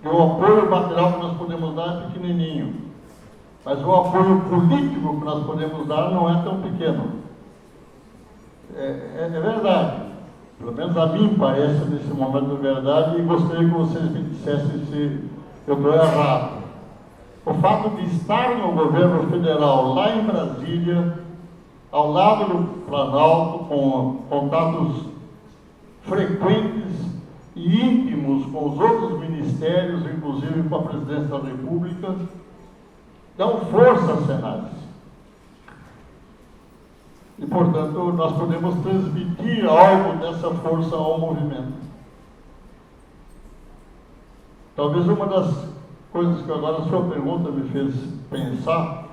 E o apoio material que nós podemos dar é pequenininho. Mas o apoio político que nós podemos dar não é tão pequeno. É verdade. Pelo menos a mim parece nesse momento verdade, e gostaria que vocês me dissessem se eu estou errado. O fato de estar no governo federal, lá em Brasília, ao lado do Planalto, com contatos frequentes e íntimos com os outros ministérios, inclusive com a Presidência da República, dão força à Senai. E, portanto, nós podemos transmitir algo dessa força ao movimento. Talvez uma das coisas que agora a sua pergunta me fez pensar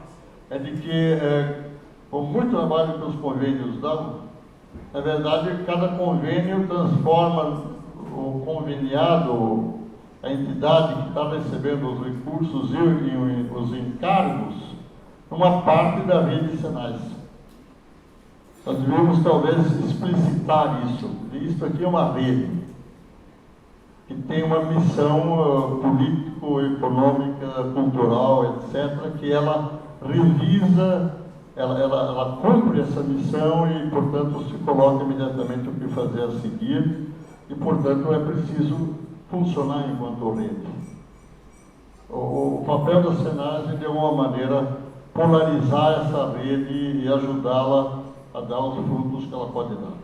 é de que, com muito trabalho que os convênios dão, na verdade, cada convênio transforma o conveniado, a entidade que está recebendo os recursos e os encargos, numa parte da rede Senai. Nós devemos, talvez, explicitar isso. Isso aqui é uma rede que tem uma missão político, econômica, cultural, etc., que ela revisa, ela cumpre essa missão e, portanto, se coloca imediatamente o que fazer a seguir e, portanto, é preciso funcionar enquanto rede. O papel da Senai, de alguma maneira, polarizar essa rede e ajudá-la a dar os frutos que ela pode dar.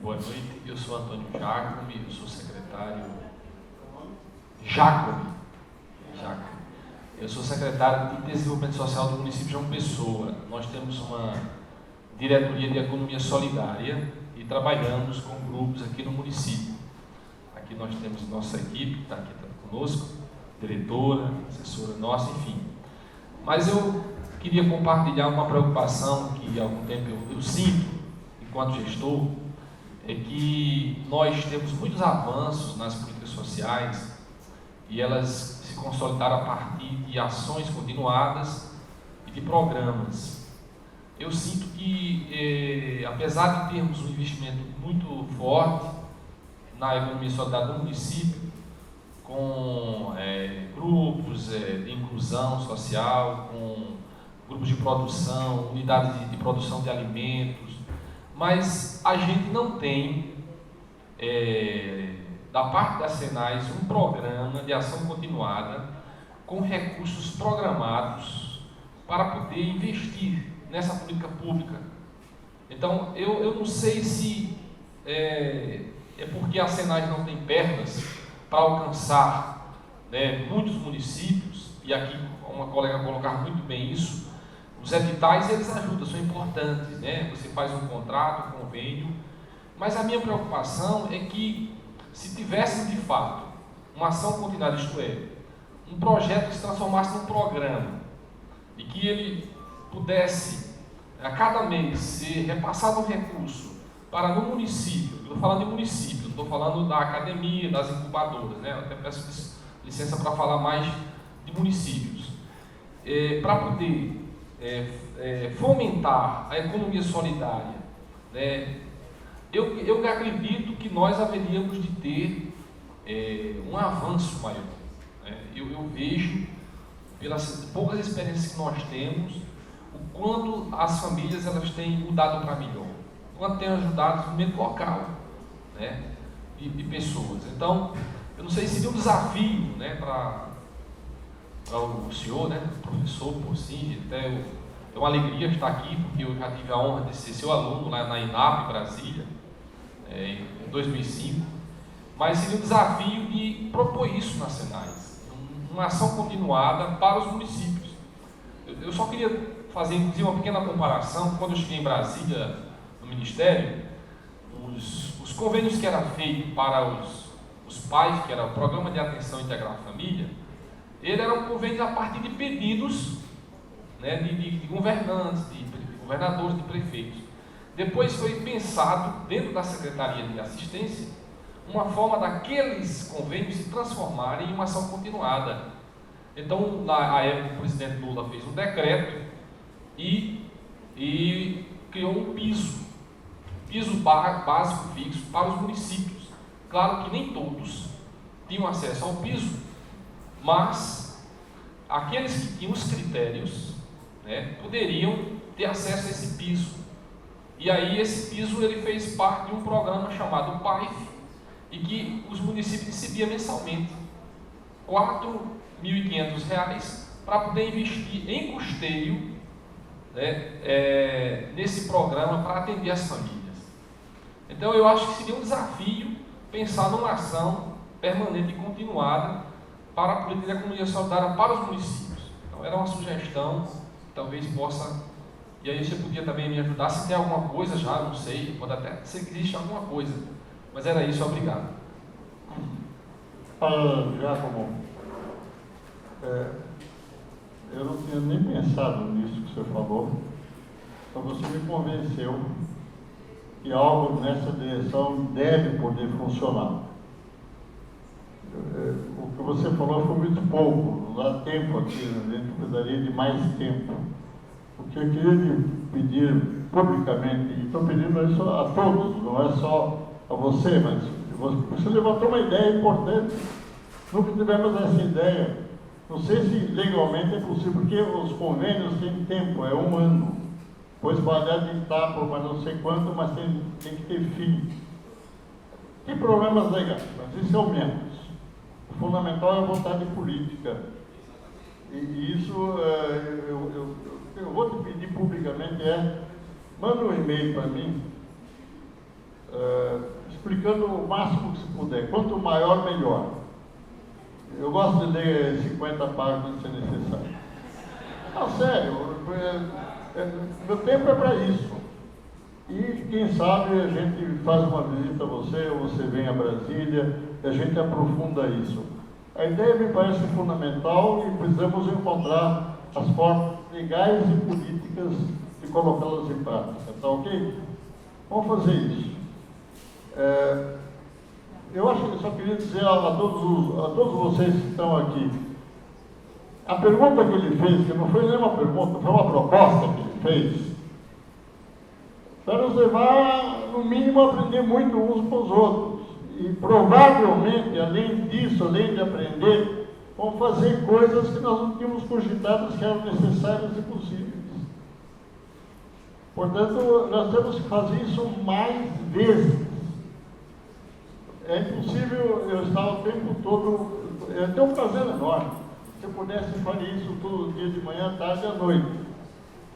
Boa noite, eu sou Antônio Jacome, eu sou secretário. Jacome. Eu sou secretário de Desenvolvimento Social do município de João Pessoa. Nós temos uma diretoria de economia solidária e trabalhamos com grupos aqui no município. Aqui nós temos nossa equipe, que está aqui conosco, diretora, assessora nossa, enfim. Mas eu queria compartilhar uma preocupação que há algum tempo eu sinto, enquanto gestor, é que nós temos muitos avanços nas políticas sociais e elas se consolidaram a partir de ações continuadas e de programas. Eu sinto que, apesar de termos um investimento muito forte na economia solidária do município, com grupos de inclusão social, com grupos de produção, unidades de produção de alimentos, mas a gente não tem, da parte da Senais, um programa de ação continuada com recursos programados para poder investir nessa política pública. Então, eu não sei se é porque a Senais não tem pernas para alcançar, né, muitos municípios, e aqui uma colega colocar muito bem isso. Os editais, eles ajudam, são importantes, né? Você faz um contrato, um convênio, mas a minha preocupação é que, se tivéssemos de fato uma ação continuada, isto é, um projeto que se transformasse num programa, e que ele pudesse, a cada mês, ser repassado um recurso para no município, eu estou falando de município, não estou falando da academia, das incubadoras, né? Eu até peço licença para falar mais de municípios, para poder fomentar a economia solidária, né? Eu acredito que nós haveríamos de ter um avanço maior, né? Eu vejo, pelas poucas experiências que nós temos, o quanto as famílias elas têm mudado para melhor, o quanto têm ajudado o desenvolvimento local, né? de pessoas. Então, eu não sei se seria um desafio, né, para o senhor, né, professor Porcinho, até é uma alegria estar aqui, porque eu já tive a honra de ser seu aluno lá na INAP, Brasília, em 2005, mas seria um desafio de propor isso nas Senais, uma ação continuada para os municípios. Eu só queria fazer, inclusive, uma pequena comparação. Quando eu cheguei em Brasília, no Ministério, os convênios que eram feitos para os pais, que era o Programa de Atenção Integral à Família, ele eram convênios a partir de pedidos, né, de governantes, de governadores, de prefeitos. Depois foi pensado, dentro da Secretaria de Assistência, uma forma daqueles convênios se transformarem em uma ação continuada. Então, na época, o presidente Lula fez um decreto e criou um piso básico fixo para os municípios. Claro que nem todos tinham acesso ao piso, mas aqueles que tinham os critérios, né, poderiam ter acesso a esse piso. E aí esse piso ele fez parte de um programa chamado PAIF, e que os municípios recebiam mensalmente R$ 4.500 para poder investir em custeio, né, nesse programa para atender as famílias. Então eu acho que seria um desafio pensar numa ação permanente e continuada para a política de economia solidária para os municípios. Então era uma sugestão, talvez possa, e aí você podia também me ajudar, se tem alguma coisa já, não sei, pode até ser que existe alguma coisa, mas era isso, obrigado. Giacomo, eu não tinha nem pensado nisso que você falou, então você me convenceu que algo nessa direção deve poder funcionar. O que você falou foi muito pouco, não dá tempo aqui, a gente precisaria de mais tempo. O que eu queria lhe pedir publicamente, e estou pedindo isso a todos, não é só a você, mas você levantou uma ideia importante. Nunca tivemos essa ideia. Não sei se legalmente é possível, porque os convênios têm tempo, é 1 ano. Depois pode adiantar por mais não sei quanto, mas tem que ter fim. Tem problemas legais, mas isso é o menos. O fundamental é a vontade política. E isso, eu vou te pedir publicamente, manda um e-mail para mim, explicando o máximo que se puder. Quanto maior, melhor. Eu gosto de ler 50 páginas se necessário. Não, sério, meu tempo é para isso. E quem sabe a gente faz uma visita a você, ou você vem a Brasília, e a gente aprofunda isso. A ideia me parece fundamental e precisamos encontrar as formas legais e políticas de colocá-las em prática. Tá ok? Vamos fazer isso. Eu acho que eu só queria dizer a todos vocês que estão aqui, a pergunta que ele fez, que não foi nenhuma pergunta, foi uma proposta que ele fez, para nos levar, no mínimo, a aprender muito uns com os outros. E provavelmente, além disso, além de aprender, vamos fazer coisas que nós não tínhamos cogitado que eram necessárias e possíveis. Portanto, nós temos que fazer isso mais vezes. É impossível eu estar o tempo todo. Eu tenho um prazer enorme. Se eu pudesse, faria isso todo dia, de manhã, tarde e à noite.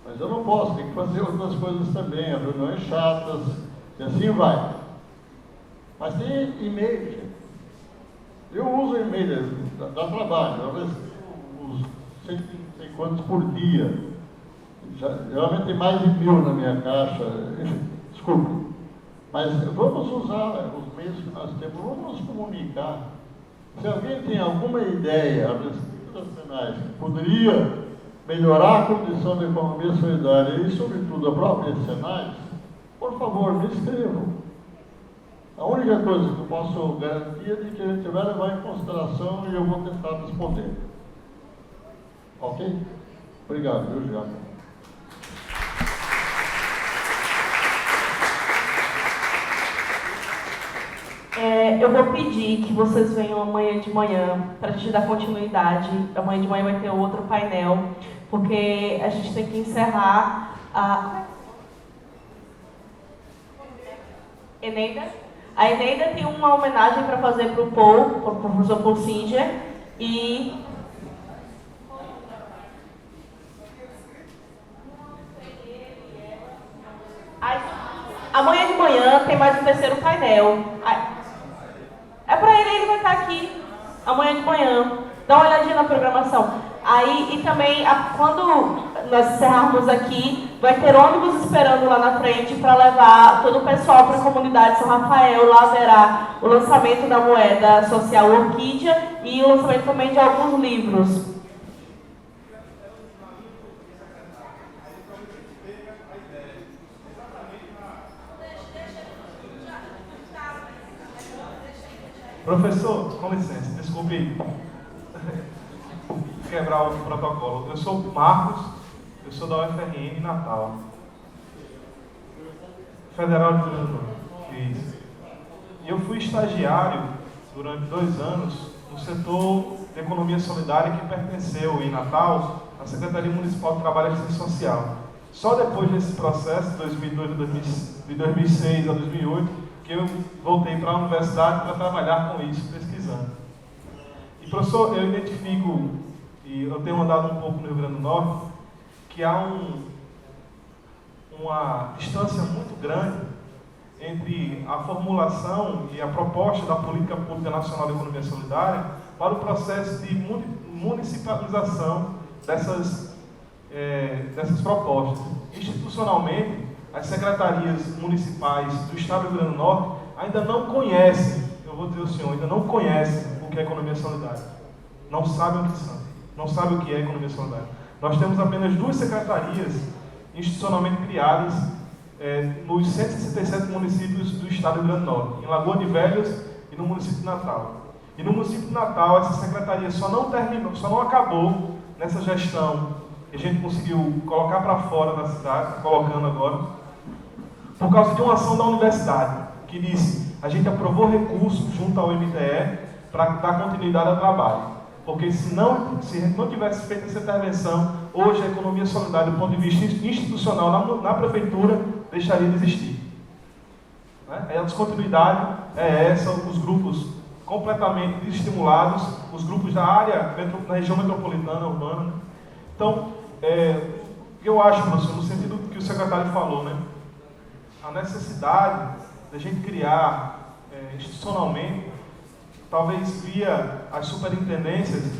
Mas eu não posso, tem que fazer outras coisas também, reuniões chatas, e assim vai. Mas tem e-mail, gente. Eu uso e-mail, dá trabalho, eu uso 100 quantos por dia. Geralmente tem mais de 1000 na minha caixa, desculpe. Mas vamos usar os meios que nós temos, vamos nos comunicar. Se alguém tem alguma ideia a respeito das penais que poderia melhorar a condição da economia solidária e, sobretudo, a própria Senais, por favor, me escrevam. A única coisa que eu posso garantir é de que a gente vai levar em consideração e eu vou tentar responder. Ok? Obrigado, viu, Giacomo? Eu vou pedir que vocês venham amanhã de manhã para a gente dar continuidade. Amanhã de manhã vai ter outro painel, porque a gente tem que encerrar a Eneida. A Eneida tem uma homenagem para fazer para o Paul, para o professor Paul Singer, e amanhã de manhã tem mais um terceiro painel. É para ele vai estar aqui amanhã de manhã. Dá uma olhadinha na programação. Aí, e também, quando nós encerrarmos aqui, vai ter ônibus esperando lá na frente para levar todo o pessoal para a comunidade São Rafael. Lá haverá o lançamento da moeda social Orquídea e o lançamento também de alguns livros. Professor, com licença, desculpe quebrar o protocolo. Eu sou o Marcos, eu sou da UFRN Natal. Federal de Rio Grande do Norte. Isso. E eu fui estagiário durante 2 anos no setor de economia solidária que pertenceu em Natal à Secretaria Municipal de Trabalho e Assistência Social. Só depois desse processo, de 2006 a 2008, que eu voltei para a universidade para trabalhar com isso, pesquisando. E, professor, eu identifico, e eu tenho andado um pouco no Rio Grande do Norte, que há uma distância muito grande entre a formulação e a proposta da Política Pública Nacional de Economia Solidária para o processo de municipalização dessas propostas. Institucionalmente, as secretarias municipais do Estado do Rio Grande do Norte ainda não conhecem, eu vou dizer ao senhor, ainda não conhecem o que é economia solidária. Não sabem o que são, não sabem o que é economia solidária. Nós temos apenas 2 secretarias institucionalmente criadas nos 167 municípios do Estado do Rio Grande do Norte, em Lagoa de Velhas e no município de Natal. E no município de Natal, essa secretaria só não acabou nessa gestão que a gente conseguiu colocar para fora da cidade, colocando agora, por causa de uma ação da universidade, que disse, a gente aprovou recursos junto ao MTE para dar continuidade ao trabalho. Porque se a gente não tivesse feito essa intervenção, hoje a economia solidária, do ponto de vista institucional na prefeitura, deixaria de existir. Né? A descontinuidade é essa, os grupos completamente desestimulados, os grupos da área, na região metropolitana, urbana. Né? Então, eu acho, professor, no sentido que o secretário falou, né? A necessidade da gente criar institucionalmente, talvez via as superintendências,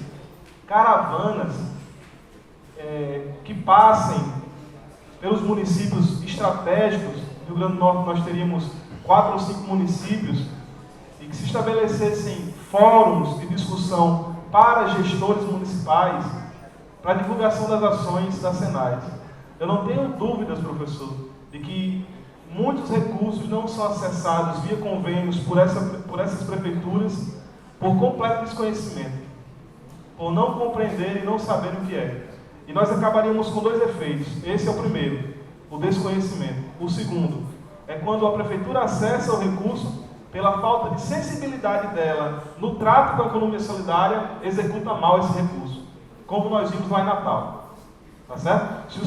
caravanas que passem pelos municípios estratégicos. No Rio Grande do Norte nós teríamos 4 ou 5 municípios e que se estabelecessem fóruns de discussão para gestores municipais, para a divulgação das ações da Senais. Eu não tenho dúvidas, professor, de que muitos recursos não são acessados via convênios por essas prefeituras por completo desconhecimento, por não compreender e não saber o que é. E nós acabaríamos com 2 efeitos. Esse é o primeiro, o desconhecimento. O segundo é quando a prefeitura acessa o recurso, pela falta de sensibilidade dela no trato com a economia solidária, executa mal esse recurso, como nós vimos lá em Natal. Tá certo? Se o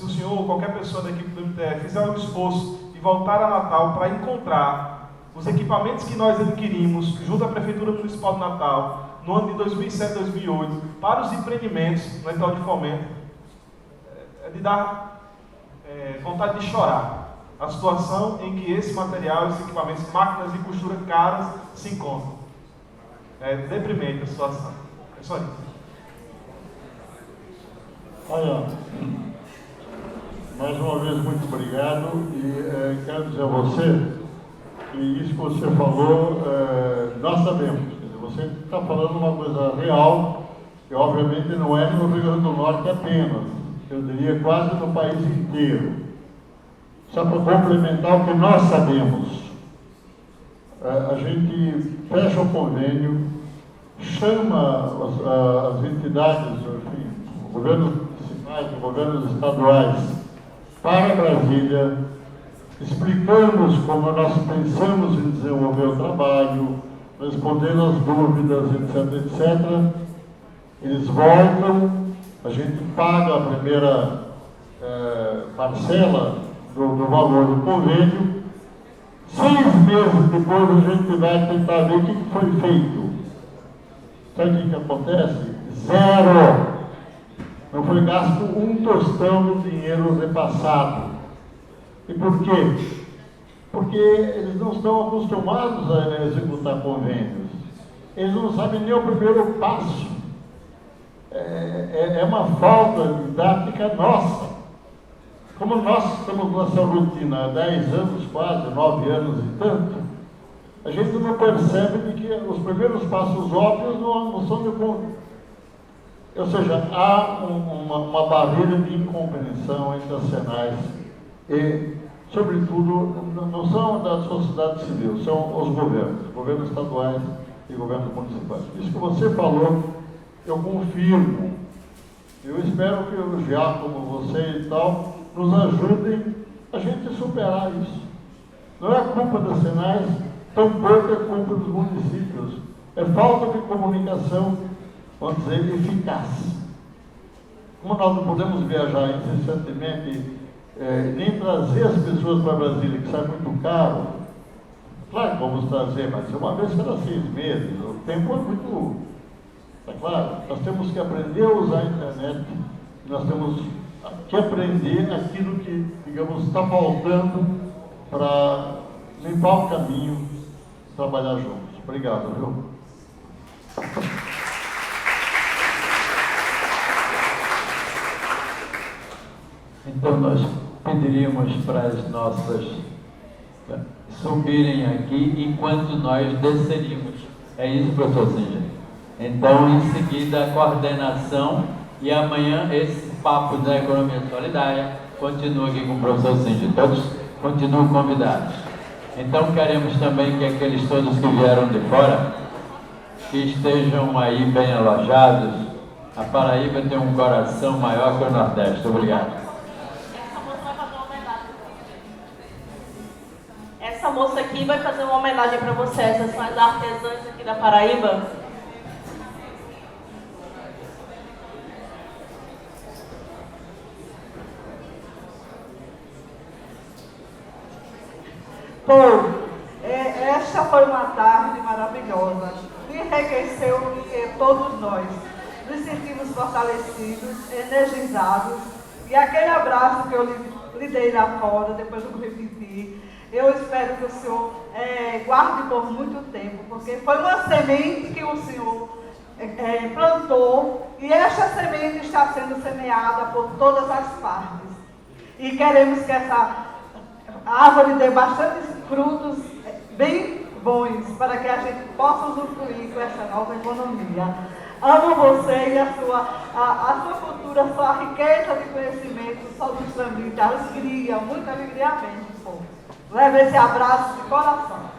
senhor ou qualquer pessoa da equipe do MTF fizer um esforço e voltar a Natal para encontrar os equipamentos que nós adquirimos junto à Prefeitura Municipal de Natal, no ano de 2007 e 2008, para os empreendimentos no edital de fomento, é de dar vontade de chorar. A situação em que esse material, esses equipamentos, máquinas de costura caras se encontram. É deprimente a situação. É só isso. Olha, mais uma vez, muito obrigado. E quero dizer a você que isso que você falou, nós sabemos. Quer dizer, você está falando uma coisa real, e obviamente não é no Rio Grande do Norte apenas. Eu diria quase no país inteiro. Só para complementar o que nós sabemos, a gente fecha o convênio, chama as entidades, enfim, governos municipais, governos estaduais, para Brasília, explicamos como nós pensamos em desenvolver o trabalho, respondendo às dúvidas, etc. Eles voltam, a gente paga a primeira parcela do valor do convênio. 6 meses depois a gente vai tentar ver o que foi feito. Sabe o que acontece? 0. Não foi gasto um tostão do dinheiro repassado. E por quê? Porque eles não estão acostumados a executar convênios. Eles não sabem nem o primeiro passo. É uma falta didática nossa. Como nós estamos nessa rotina há 10 anos, quase, 9 anos e tanto, a gente não percebe de que os primeiros passos óbvios não são de conta. Ou seja, há uma barreira de incompreensão entre as Senais e, sobretudo, não são da sociedade civil, são os governos estaduais e governos municipais. Isso que você falou, eu confirmo. Eu espero que o Giacomo, você e tal, nos ajudem a gente superar isso. Não é culpa das Senais, tampouco é culpa dos municípios. É falta de comunicação, vamos dizer, eficaz. Como nós não podemos viajar incessantemente, nem trazer as pessoas para Brasília, que sai muito caro, claro que vamos trazer, mas uma vez cada 6 meses, o tempo é muito... Está claro? Nós temos que aprender a usar a internet, nós temos que aprender aquilo que, digamos, está faltando para limpar o caminho, trabalhar juntos. Obrigado, viu? Então nós pediríamos para as nossas subirem aqui enquanto nós desceríamos. É isso, professor Singer? Então, em seguida, a coordenação e amanhã esse papo da economia solidária continua aqui com o professor Singer. Todos continuam convidados. Então, queremos também que aqueles todos que vieram de fora, que estejam aí bem alojados. A Paraíba tem um coração maior que o Nordeste. Obrigado. Essa moça aqui vai fazer uma homenagem para você. Essas são as artesãs aqui da Paraíba. Esta foi uma tarde maravilhosa, enriqueceu todos nós. Nos sentimos fortalecidos, energizados, e aquele abraço que eu lhe dei lá fora, depois eu repeti, eu espero que o senhor guarde por muito tempo, porque foi uma semente que o senhor plantou, e esta semente está sendo semeada por todas as partes. E queremos que essa árvore dê bastante frutos bem bons, para que a gente possa usufruir com essa nova economia. Amo você e a sua cultura, a sua riqueza de conhecimento só nos transmite alegria, muita alegria mesmo, povo. Leve esse abraço de coração.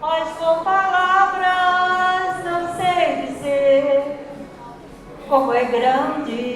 Mas com palavras não sei dizer como é grande